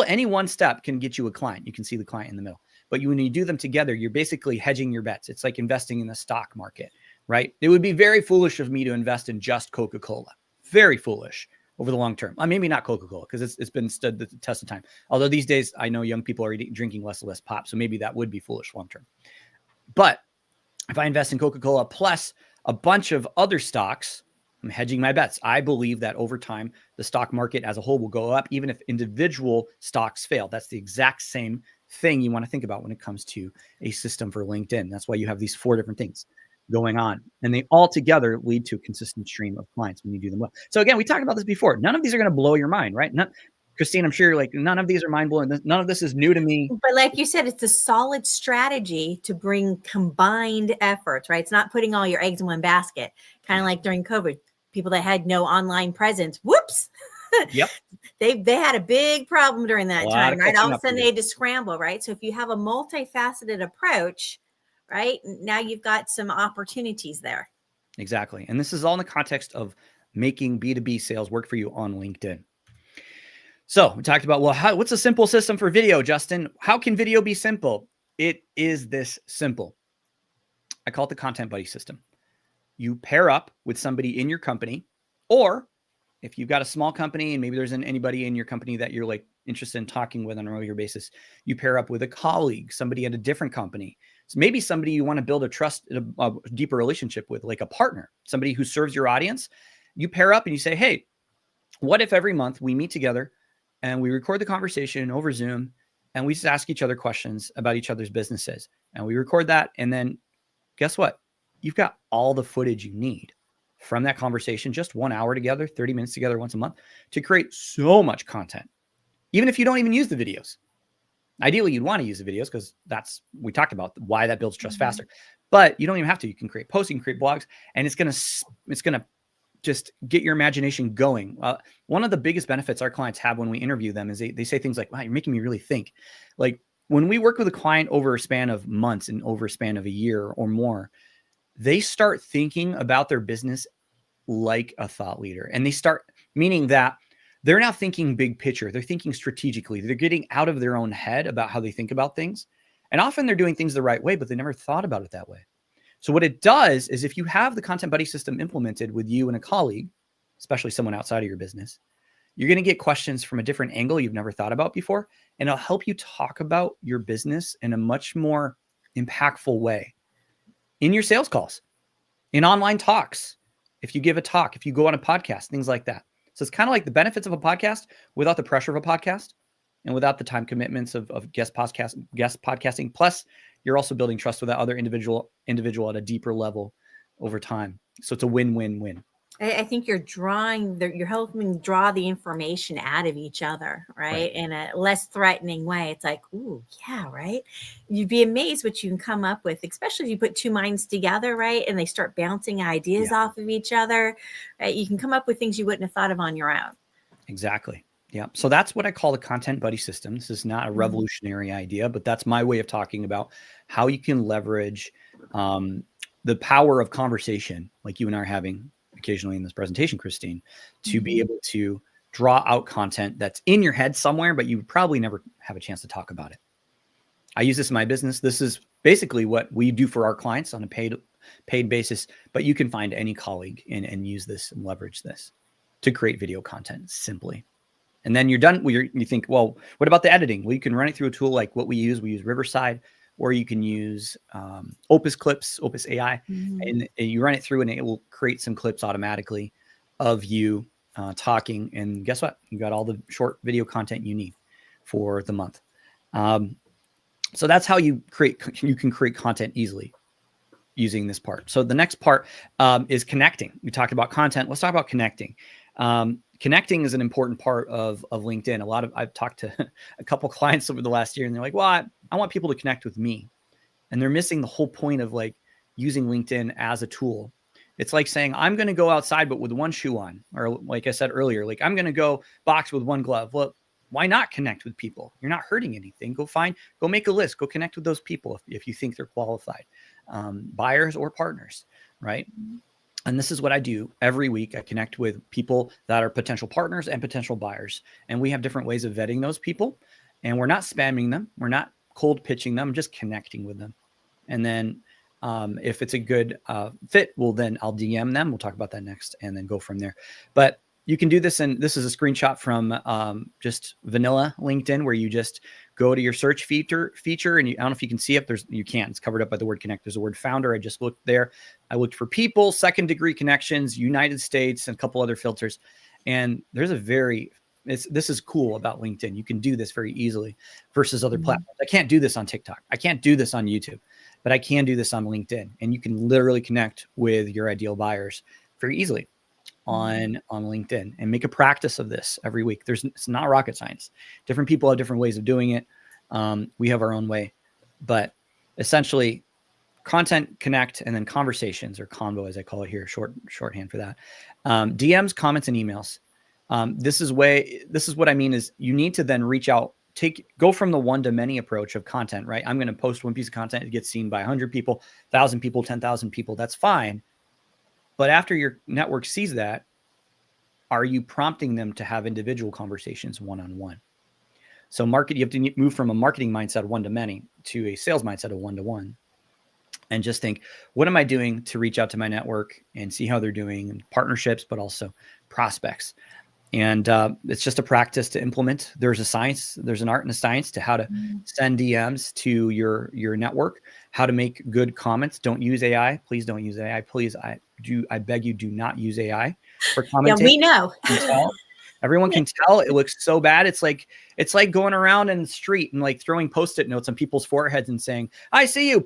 Any one step can get you a client. You can see the client in the middle. But when you do them together, you're basically hedging your bets. It's like investing in the stock market, right? It would be very foolish of me to invest in just Coca-Cola. Very foolish over the long term. Maybe not Coca-Cola, because it's been stood the test of time. Although these days, I know young people are drinking less and less pop. So maybe that would be foolish long term. But if I invest in Coca-Cola plus a bunch of other stocks, I'm hedging my bets. I believe that over time, the stock market as a whole will go up, even if individual stocks fail. That's the exact same thing you want to think about when it comes to a system for LinkedIn. That's why you have these 4 different things going on, and they all together lead to a consistent stream of clients when you do them well. So again, we talked about this before. None of these are going to blow your mind, right? Christine, I'm sure you're like, none of these are mind-blowing. None of this is new to me. But like you said, it's a solid strategy to bring combined efforts, right? It's not putting all your eggs in one basket, kind of like during COVID. People that had no online presence, whoops. Yep. They had a big problem during that time, right? All of a sudden they to had to scramble, right? So if you have a multifaceted approach, right, now you've got some opportunities there. Exactly. And this is all in the context of making B2B sales work for you on LinkedIn. So we talked about, what's a simple system for video, Justin? How can video be simple? It is this simple. I call it the content buddy system. You pair up with somebody in your company, or if you've got a small company and maybe there isn't anybody in your company that you're like interested in talking with on a regular basis, you pair up with a colleague, somebody at a different company. So maybe somebody you want to build a deeper relationship with, like a partner, somebody who serves your audience. You pair up and you say, hey, what if every month we meet together and we record the conversation over Zoom and we just ask each other questions about each other's businesses, and we record that, and then guess what? You've got all the footage you need from that conversation, just 1 hour together, 30 minutes together once a month, to create so much content, even if you don't even use the videos. Ideally, you'd want to use the videos because we talked about why that builds trust faster, but you don't even have to. You can create posts, you can create blogs, and it's going to just get your imagination going. One of the biggest benefits our clients have when we interview them is they say things like, wow, you're making me really think. Like when we work with a client over a span of months and over a span of a year or more, they start thinking about their business like a thought leader. And they start, meaning that they're now thinking big picture. They're thinking strategically. They're getting out of their own head about how they think about things. And often they're doing things the right way, but they never thought about it that way. So what it does is, if you have the content buddy system implemented with you and a colleague, especially someone outside of your business, you're going to get questions from a different angle you've never thought about before. And it'll help you talk about your business in a much more impactful way. In your sales calls, in online talks, if you give a talk, if you go on a podcast, things like that. So it's kind of like the benefits of a podcast without the pressure of a podcast and without the time commitments of guest podcasting. Plus, you're also building trust with that other individual at a deeper level over time. So it's a win-win-win. I think you're helping draw the information out of each other, right? In a less threatening way. It's like, ooh, yeah, right. You'd be amazed what you can come up with, especially if you put two minds together, right? And they start bouncing ideas off of each other, right? You can come up with things you wouldn't have thought of on your own. Exactly. Yeah. So that's what I call the content buddy system. This is not a revolutionary idea, but that's my way of talking about how you can leverage the power of conversation, like you and I are having occasionally in this presentation, Christine, to be able to draw out content that's in your head somewhere, but you would probably never have a chance to talk about it. I use this in my business. This is basically what we do for our clients on a paid basis, but you can find any colleague and use this and leverage this to create video content simply. And then you're done. You think, well, what about the editing? Well, you can run it through a tool like what we use. We use Riverside, or you can use Opus Clips, Opus AI, and you run it through and it will create some clips automatically of you talking. And guess what? You got all the short video content you need for the month. So that's how you can create content easily using this part. So the next part is connecting. We talked about content. Let's talk about connecting. Connecting is an important part of LinkedIn. I've talked to a couple clients over the last year and they're like, well, I want people to connect with me. And they're missing the whole point of like using LinkedIn as a tool. It's like saying, I'm going to go outside, but with one shoe on, or like I said earlier, like I'm going to go box with one glove. Well, why not connect with people? You're not hurting anything. Go make a list, go connect with those people if you think they're qualified, buyers or partners, right? And this is what I do every week. I connect with people that are potential partners and potential buyers. And we have different ways of vetting those people. And we're not spamming them. We're not cold pitching them, just connecting with them. And then if it's a good fit, then I'll DM them. We'll talk about that next and then go from there. But you can do this. And this is a screenshot from just vanilla LinkedIn, where you just go to your search feature. And I don't know if you can see it. You can't. It's covered up by the word connect. There's a word founder. I just looked there. I looked for people, second degree connections, United States, and a couple other filters. And there's this is cool about LinkedIn. You can do this very easily versus other platforms. I can't do this on TikTok. I can't do this on YouTube, but I can do this on LinkedIn. And you can literally connect with your ideal buyers very easily on LinkedIn and make a practice of this every week. It's not rocket science. Different people have different ways of doing it. We have our own way, but essentially content, connect, and then conversations, or convo, as I call it here, shorthand for that. DMs, comments, and emails. This is what I mean is you need to then reach out, go from the one-to-many approach of content, right? I'm going to post one piece of content. It gets seen by 100 people, 1,000 people, 10,000 people. That's fine. But after your network sees that, are you prompting them to have individual conversations one-on-one? So you have to move from a marketing mindset of one-to-many to a sales mindset of one-to-one. And just think, what am I doing to reach out to my network and see how they're doing, and partnerships, but also prospects. And it's just a practice to implement. There's an art and a science to how to send DMs to your network, how to make good comments. Don't use AI. Please don't use AI. Please, I beg you, do not use AI for commenting. Yeah, we know. Everyone can tell it looks so bad. It's like going around in the street and like throwing Post-it notes on people's foreheads and saying, "I see you."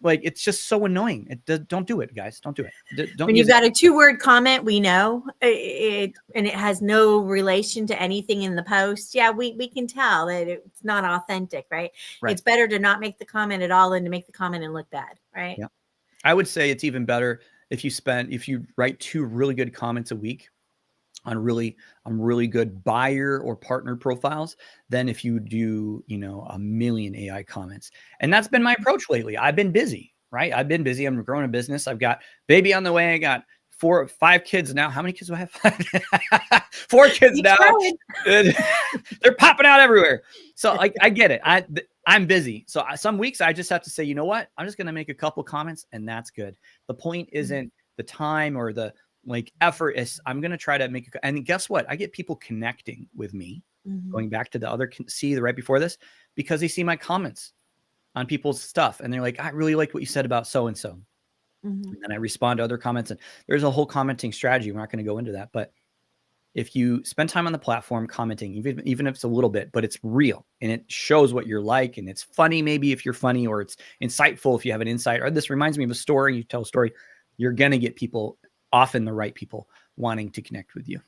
Like, it's just so annoying. Don't do it, guys. Don't do it. When you've got a 2-word comment, we know it, and it has no relation to anything in the post. Yeah, we can tell that it's not authentic, right? It's better to not make the comment at all than to make the comment and look bad, right? Yeah, I would say it's even better if you write 2 really good comments a week on really good buyer or partner profiles than if you do, 1 million AI comments. And that's been my approach lately. I've been busy, right? I'm growing a business. I've got baby on the way. I got 4 or 5 kids now. How many kids do I have? 4 kids now. They're popping out everywhere. So I get it. I'm busy. So some weeks I just have to say, you know what? I'm just going to make a couple comments and that's good. The point isn't the time or the effort. Is I'm going to try to make and guess what? I get people connecting with me, going back to the other right before this, because they see my comments on people's stuff. And they're like, I really like what you said about so-and-so. And then I respond to other comments, and there's a whole commenting strategy. We're not going to go into that, but if you spend time on the platform commenting, even if it's a little bit, but it's real and it shows what you're like, and it's funny, maybe if you're funny, or it's insightful if you have an insight, or this reminds me of a story, you tell a story. you're going to get people, often the right people, wanting to connect with you.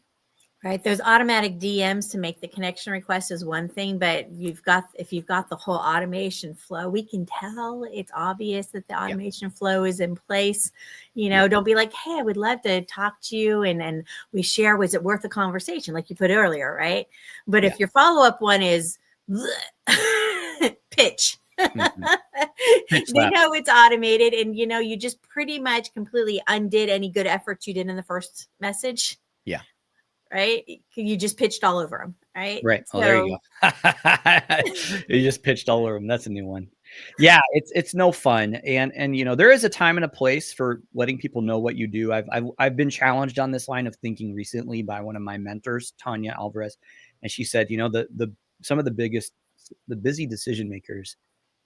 Right. Those automatic DMs to make the connection request is one thing, but if you've got the whole automation flow, we can tell, it's obvious that the automation flow is in place. Don't be like, hey, I would love to talk to you. And we share, was it worth a conversation? Like you put earlier, right? But if your follow-up one is pitch, they know it's automated, and you just pretty much completely undid any good efforts you did in the first message. Yeah. Right? You just pitched all over them, right? Right. Oh, there you go. You just pitched all over them. That's a new one. Yeah, it's no fun. And there is a time and a place for letting people know what you do. I've been challenged on this line of thinking recently by one of my mentors, Tanya Alvarez, and she said, some of the busy decision makers,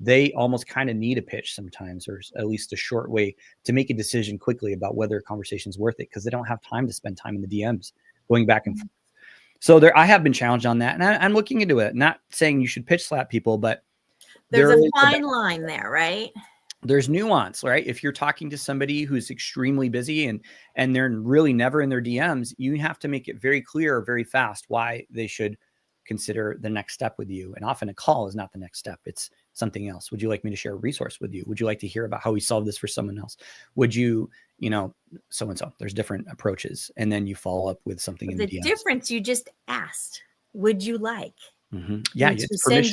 they almost kind of need a pitch sometimes, or at least a short way to make a decision quickly about whether a conversation is worth it, because they don't have time to spend time in the DMs going back and forth. So I have been challenged on that, and I'm looking into it. Not saying you should pitch slap people, but there's a fine line there, right? There's nuance, right? If you're talking to somebody who's extremely busy and they're really never in their DMs, you have to make it very clear very fast why they should consider the next step with you. And often a call is not the next step. It's something else. Would you like me to share a resource with you? Would you like to hear about how we solve this for someone else? Would you, so-and-so, there's different approaches. And then you follow up with something in the DMs. The difference, you just asked, would you like? Mm-hmm. Yeah. You send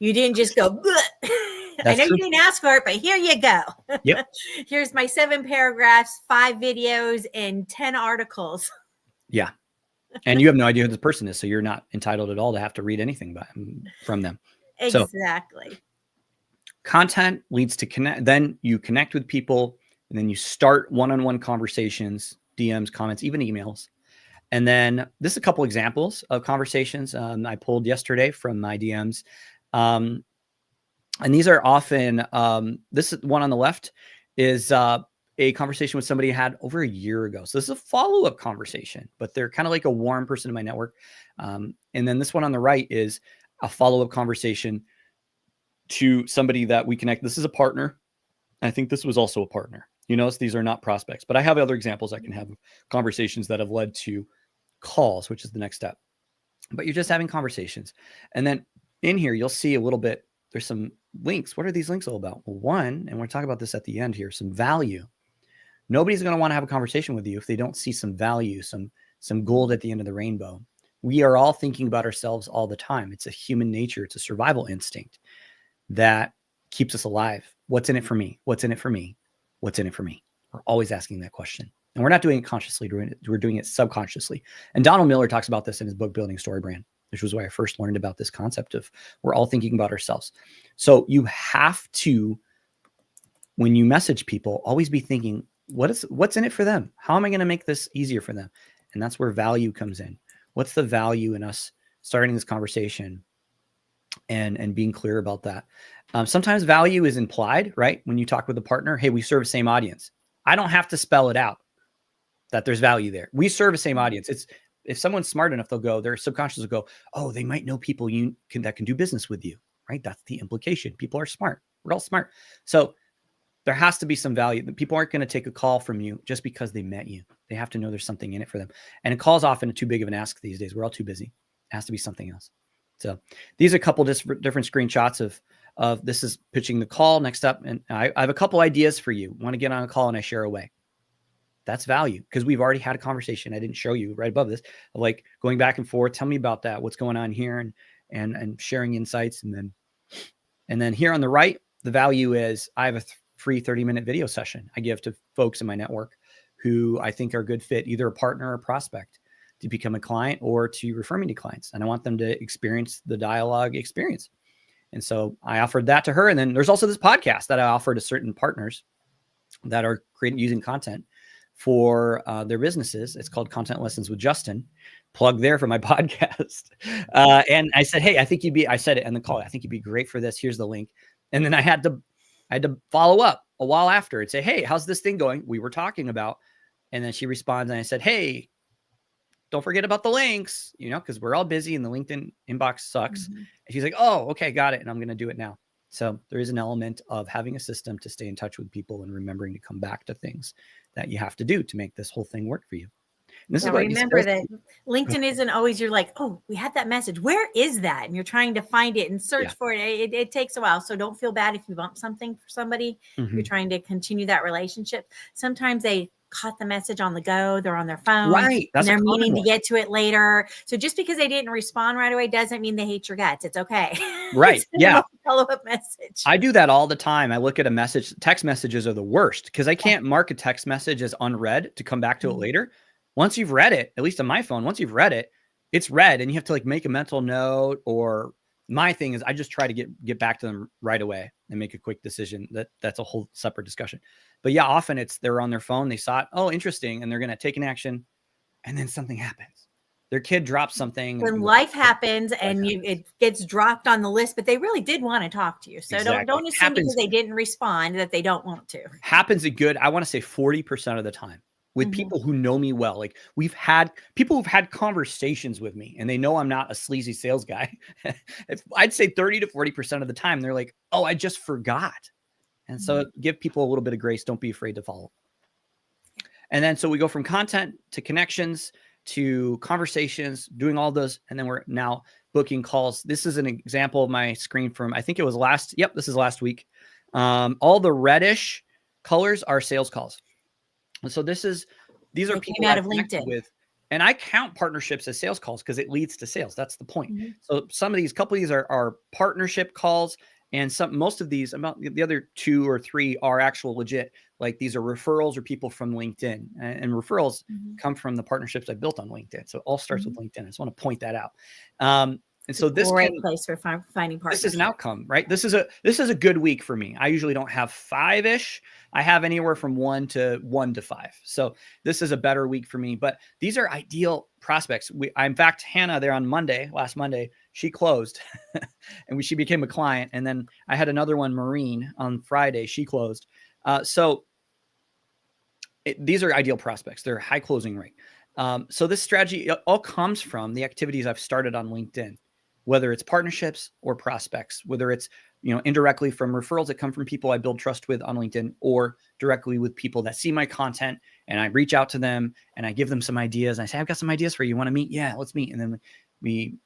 you didn't just go, I know you didn't ask for it, but here you go. Yep. Here's my 7 paragraphs, 5 videos, and 10 articles. Yeah. And you have no idea who this person is, so you're not entitled at all to have to read anything from them. Exactly. So, content leads to connect. Then you connect with people, and then you start one-on-one conversations, DMs, comments, even emails. And then this is a couple examples of conversations I pulled yesterday from my DMs. And these are often, this one on the left is a conversation with somebody I had over a year ago. So this is a follow-up conversation, but they're kind of like a warm person in my network. And then this one on the right is a follow-up conversation to somebody that we connect. This is a partner. I think this was also a partner. These are not prospects, but I have other examples I can have conversations that have led to calls, which is the next step. But you're just having conversations. And then in here, you'll see a little bit, there's some links. What are these links all about? Well, one, and we're talking about this at the end here, some value. Nobody's going to want to have a conversation with you if they don't see some value, some gold at the end of the rainbow. We are all thinking about ourselves all the time. It's a human nature. It's a survival instinct that keeps us alive. What's in it for me? What's in it for me? What's in it for me? We're always asking that question. And we're not doing it consciously. We're doing it subconsciously. And Donald Miller talks about this in his book, Building Story Brand, which was why I first learned about this concept of we're all thinking about ourselves. So you have to, when you message people, always be thinking, what's in it for them? How am I going to make this easier for them? And that's where value comes in. What's the value in us starting this conversation and being clear about that? Sometimes value is implied, right? When you talk with a partner, hey, we serve the same audience. I don't have to spell it out that there's value there. We serve the same audience. It's if someone's smart enough, their subconscious will go, oh, they might know people that can do business with you, right? That's the implication. People are smart. We're all smart. So there has to be some value. People aren't going to take a call from you just because they met you. They have to know there's something in it for them. And a call is often too big of an ask these days. We're all too busy. It has to be something else. So these are a couple different screenshots of this is pitching the call. Next up, and I have a couple ideas for you. Want to get on a call and I share away. That's value because we've already had a conversation. I didn't show you right above this, of like going back and forth. Tell me about that. What's going on here, and sharing insights. And then here on the right, the value is I have a free 30-minute video session I give to folks in my network who I think are a good fit, either a partner or a prospect, to become a client or to refer me to clients. And I want them to experience the dialogue experience. And so I offered that to her. And then there's also this podcast that I offer to certain partners that are using content for their businesses. It's called Content Lessons with Justin. Plug there for my podcast. And I said, hey, I said it in the call, I think you'd be great for this. Here's the link. And then I had to follow up a while after and say, hey, how's this thing going? We were talking about. And then she responds and I said, hey, don't forget about the links, because we're all busy and the LinkedIn inbox sucks. Mm-hmm. And she's like, oh, okay, got it. And I'm going to do it now. So there is an element of having a system to stay in touch with people and remembering to come back to things that you have to do to make this whole thing work for you. And this Yeah, is what remember that LinkedIn isn't always you're like, oh, we had that message. Where is that? And you're trying to find it and search for it. It takes a while. So don't feel bad if you bump something for somebody. You're trying to continue that relationship. Sometimes they caught the message on the go. They're on their phone. Right. That's and they're meaning to get to it later. So just because they didn't respond right away doesn't mean they hate your guts. It's okay. Right. Yeah. Follow-up message. I do that all the time. I look at a message. Text messages are the worst because I can't mark a text message as unread to come back to it later. Once you've read it, at least on my phone, once you've read it, it's read and you have to like make a mental note. Or my thing is I just try to get back to them right away and make a quick decision. That's a whole separate discussion. But yeah, often they're on their phone. They saw it. Oh, interesting. And they're going to take an action and then something happens. Their kid drops something. When life happens and it gets dropped on the list, but they really did want to talk to you. So don't assume because they didn't respond that they don't want to. Happens a good, I want to say 40% of the time. With people who know me well. Like we've had people who've had conversations with me and they know I'm not a sleazy sales guy. I'd say 30 to 40% of the time, they're like, oh, I just forgot. And so give people a little bit of grace. Don't be afraid to follow. And then, so we go from content to connections to conversations, doing all those. And then we're now booking calls. This is an example of my screen from, I think it was this is last week. All the reddish colors are sales calls. And so these are people out of LinkedIn with, and I count partnerships as sales calls because it leads to sales. That's the point. So couple of these are partnership calls, and most of these, about the other 2 or 3 are actual legit. Like these are referrals or people from LinkedIn, and referrals come from the partnerships I built on LinkedIn. So it all starts with LinkedIn. I just want to point that out. And so this great place for finding partners. This is an outcome, right? This is a good week for me. I usually don't have 5-ish. I have anywhere from 1 to 5. So this is a better week for me. But these are ideal prospects. In fact, Hannah there on last Monday, she closed, and she became a client. And then I had another one, Maureen, on Friday. She closed. These are ideal prospects. They're high closing rate. So this strategy all comes from the activities I've started on LinkedIn. Whether it's partnerships or prospects, whether it's, indirectly from referrals that come from people I build trust with on LinkedIn, or directly with people that see my content and I reach out to them and I give them some ideas. And I say, I've got some ideas for you. You want to meet? Yeah, let's meet. And then we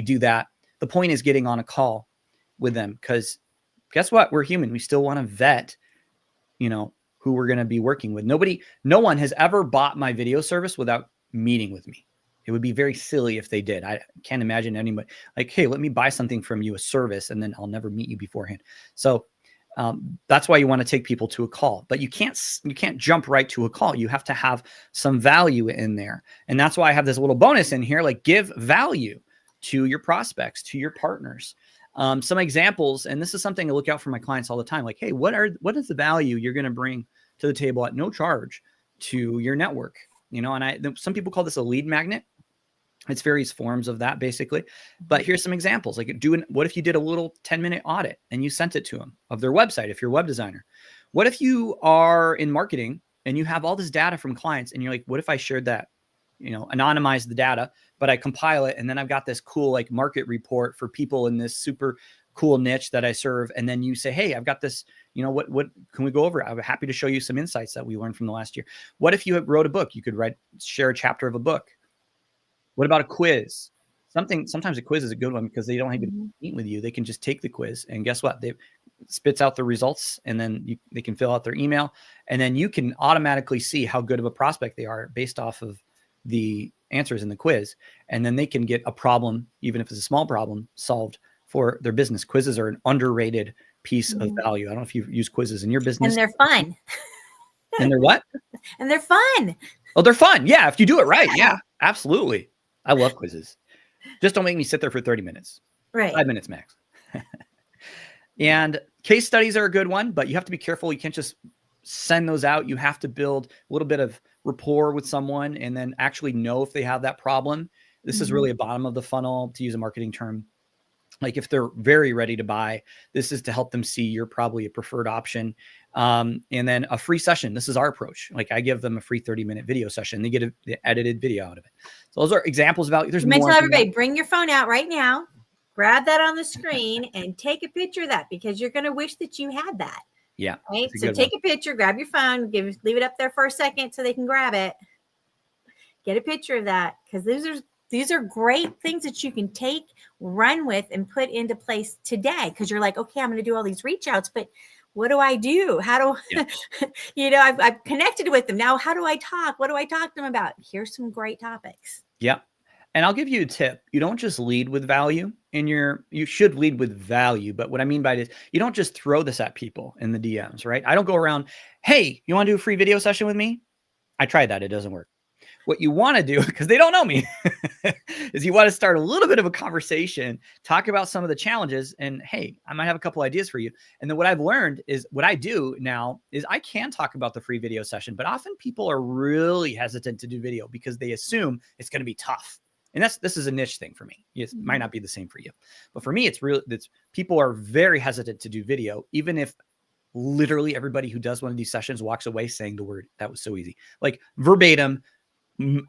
do that. The point is getting on a call with them, because guess what? We're human. We still want to vet, who we're going to be working with. No one has ever bought my video service without meeting with me. It would be very silly if they did. I can't imagine anybody like, hey, let me buy something from you, a service, and then I'll never meet you beforehand. So that's why you want to take people to a call, but you can't jump right to a call. You have to have some value in there. And that's why I have this little bonus in here, like give value to your prospects, to your partners. Some examples, and this is something I look out for my clients all the time. Like, hey, what is the value you're going to bring to the table at no charge to your network? And some people call this a lead magnet. It's various forms of that, basically. But here's some examples. Like what if you did a little 10-minute audit and you sent it to them of their website, if you're a web designer? What if you are in marketing and you have all this data from clients and you're like, what if I shared that, anonymize the data, but I compile it, and then I've got this cool like market report for people in this super cool niche that I serve. And then you say, hey, I've got this, what can we go over? I'm happy to show you some insights that we learned from the last year. What if you wrote a book? You could share a chapter of a book. What about a quiz? Sometimes a quiz is a good one because they don't have to meet with you. They can just take the quiz, and guess what? They spits out the results, and then they can fill out their email, and then you can automatically see how good of a prospect they are based off of the answers in the quiz. And then they can get a problem, even if it's a small problem, solved for their business. Quizzes are an underrated piece of value. I don't know if you use quizzes in your business. And they're fun. And they're what? And they're fun. Oh, they're fun. Yeah. If you do it right. Yeah, absolutely. I love quizzes. Just don't make me sit there for 30 minutes. Right. 5 minutes max. And case studies are a good one, but you have to be careful. You can't just send those out. You have to build a little bit of rapport with someone and then actually know if they have that problem. This is really a bottom of the funnel, to use a marketing term. Like if they're very ready to buy, this is to help them see you're probably a preferred option. And then a free session. This is our approach. Like I give them a free 30-minute video session. They get the edited video out of it. So those are examples of value. There's more. Tell everybody, bring your phone out right now, grab that on the screen and take a picture of that, because you're going to wish that you had that. Yeah. Right. That's a So good take one. a picture, grab your phone, leave it up there for a second so they can grab it. Get a picture of that, because these are great things that you can take, run with, and put into place today. Because you're like, okay, I'm going to do all these reach outs, but what do I do? How do I've connected with them. Now, how do I talk? What do I talk to them about? Here's some great topics. Yeah. And I'll give you a tip. You don't just lead with value you should lead with value. But what I mean by it is you don't just throw this at people in the DMs, right? I don't go around, hey, you want to do a free video session with me? I tried that. It doesn't work. What you want to do, because they don't know me, is you want to start a little bit of a conversation, talk about some of the challenges, and hey, I might have a couple ideas for you. And then what I've learned is what I do now is I can talk about the free video session, but often people are really hesitant to do video because they assume it's going to be tough. And this is a niche thing for me. It might not be the same for you, but for me, it's people are very hesitant to do video, even if literally everybody who does one of these sessions walks away saying the word, that was so easy. Like verbatim,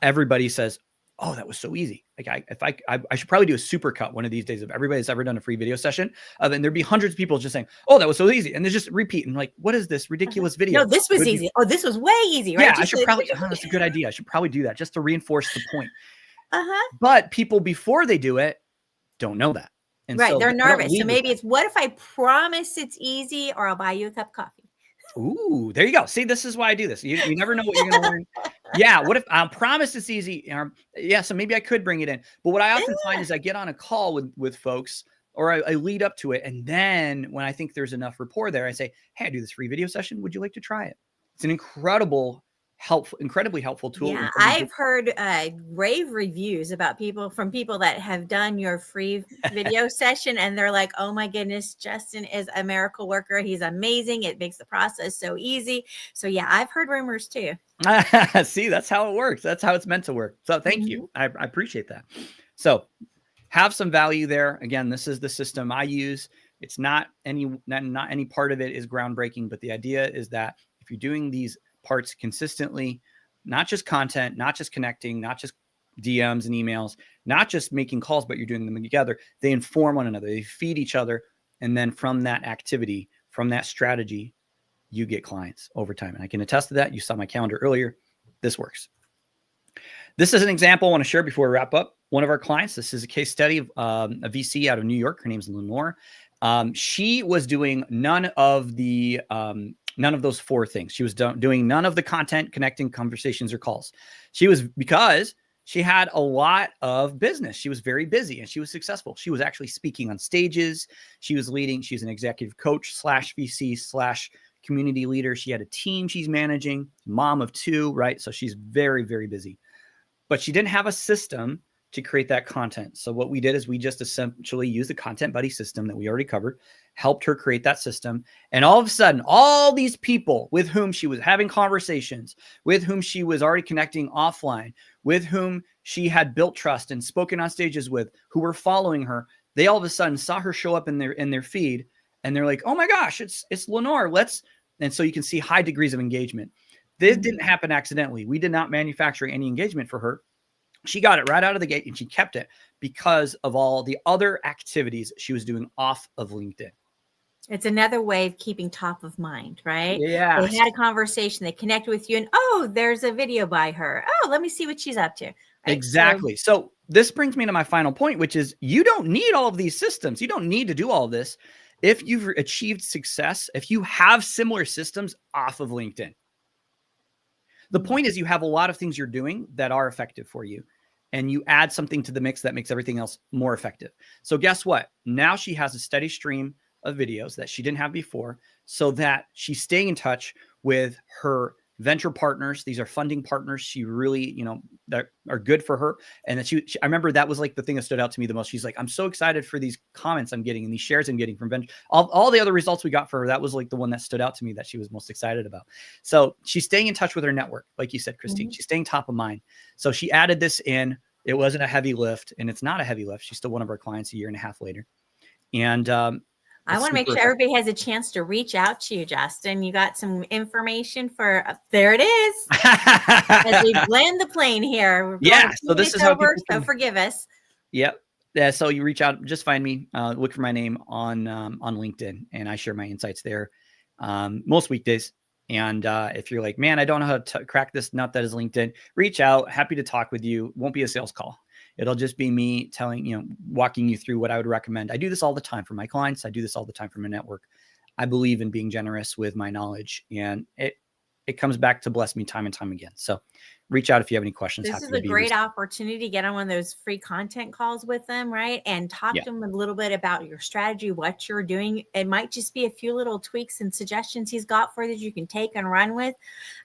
everybody says, oh, that was so easy. Like I should probably do a super cut one of these days of everybody that's ever done a free video session. And there'd be hundreds of people just saying, oh, that was so easy. And they just repeat. And like, what is this ridiculous video? No, this was easy. Oh, this was way easy, right? Yeah, I should probably, that's a good idea. I should probably do that just to reinforce the point. But people before they do it don't know that. And right. so they're nervous. So maybe it's, what if I promise it's easy, or I'll buy you a cup of coffee? Ooh, there you go. See, this is why I do this. You never know what you're going to learn. Yeah. What if I promise it's easy? Yeah. So maybe I could bring it in. But what I often find is I get on a call with folks, or I lead up to it. And then when I think there's enough rapport there, I say, hey, I do this free video session. Would you like to try it? It's an incredibly helpful tool. Yeah, I've heard rave reviews about from people that have done your free video session, and they're like, oh my goodness, Justin is a miracle worker. He's amazing. It makes the process so easy. So yeah, I've heard rumors too. See, that's how it works. That's how it's meant to work. So thank you. I appreciate that. So have some value there. Again, this is the system I use. It's not any part of it is groundbreaking, but the idea is that if you're doing these parts consistently, not just content, not just connecting, not just DMs and emails, not just making calls, but you're doing them together, they inform one another, they feed each other. And then from that activity, from that strategy, you get clients over time. And I can attest to that. You saw my calendar earlier. This works. This is an example I want to share before we wrap up. One of our clients, this is a case study of a VC out of New York. Her name's Lenore. She was doing none of those four things. She was doing none of the content, connecting, conversations, or calls. Because she had a lot of business. She was very busy and she was successful. She was actually speaking on stages. She was leading. She's an executive coach / VC / community leader. She had a team she's managing, mom of 2, right? So she's very, very busy. But she didn't have a system to create that content. So what we did is we just essentially used the content buddy system that we already covered, helped her create that system. And all of a sudden, all these people with whom she was having conversations, with whom she was already connecting offline, with whom she had built trust and spoken on stages with, who were following her, they all of a sudden saw her show up in their feed. And they're like, oh my gosh, it's Lenore. And so you can see high degrees of engagement. This didn't happen accidentally. We did not manufacture any engagement for her. She got it right out of the gate and she kept it because of all the other activities she was doing off of LinkedIn. It's another way of keeping top of mind, right? Yeah. They had a conversation, they connected with you, and oh, there's a video by her. Oh, let me see what she's up to. Right? Exactly. So this brings me to my final point, which is you don't need all of these systems. You don't need to do all of this. If you've achieved success, if you have similar systems off of LinkedIn. The point is you have a lot of things you're doing that are effective for you, and you add something to the mix that makes everything else more effective. So guess what? Now she has a steady stream of videos that she didn't have before, so that she's staying in touch with her venture partners. These are funding partners. She really, that are good for her. And that I remember that was like the thing that stood out to me the most. She's like, I'm so excited for these comments I'm getting and these shares I'm getting from venture. All the other results we got for her, that was like the one that stood out to me that she was most excited about. So she's staying in touch with her network. Like you said, Christine, she's staying top of mind. So she added this in. It wasn't a heavy lift, and it's not a heavy lift. She's still one of our clients a year and a half later. And, I want to make sure everybody has a chance to reach out to you, Justin. You got some information for, there it is. As we land the plane here. Yeah. So this is how people so forgive us. Yep. Yeah. So you reach out, just find me, look for my name on LinkedIn, and I share my insights there. most weekdays. And if you're like, man, I don't know how to crack this nut that is LinkedIn, reach out. Happy to talk with you. Won't be a sales call. It'll just be me telling, walking you through what I would recommend. I do this all the time for my clients. I do this all the time for my network. I believe in being generous with my knowledge, and it comes back to bless me time and time again. So reach out if you have any questions. This is a great opportunity to get on one of those free content calls with them, right? And talk to them a little bit about your strategy, what you're doing. It might just be a few little tweaks and suggestions he's got for you that you can take and run with.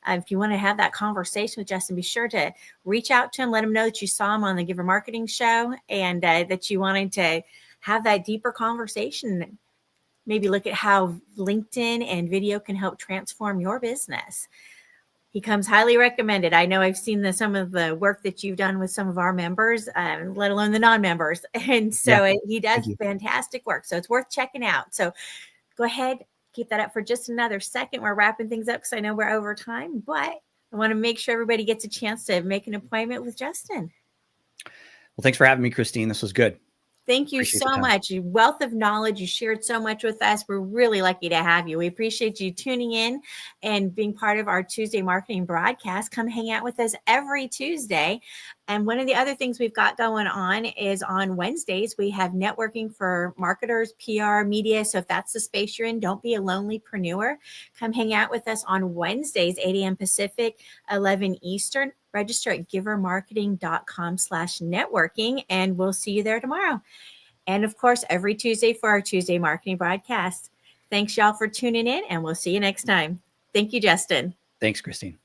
If you want to have that conversation with Justin, be sure to reach out to him, let him know that you saw him on the Giver Marketing Show and that you wanted to have that deeper conversation. Maybe look at how LinkedIn and video can help transform your business. He comes highly recommended. I know I've seen some of the work that you've done with some of our members, let alone the non-members. And so he does fantastic work. So it's worth checking out. So go ahead, keep that up for just another second. We're wrapping things up because I know we're over time, but I want to make sure everybody gets a chance to make an appointment with Justin. Well, thanks for having me, Christine. This was good. Thank you so much. Your wealth of knowledge. You shared so much with us. We're really lucky to have you. We appreciate you tuning in and being part of our Tuesday marketing broadcast. Come hang out with us every Tuesday. And one of the other things we've got going on is on Wednesdays, we have networking for marketers, PR, media. So if that's the space you're in, don't be a lonelypreneur. Come hang out with us on Wednesdays, 8 a.m. Pacific, 11 Eastern. Register at givermarketing.com/networking, and we'll see you there tomorrow. And of course, every Tuesday for our Tuesday marketing broadcast. Thanks, y'all, for tuning in, and we'll see you next time. Thank you, Justin. Thanks, Christine.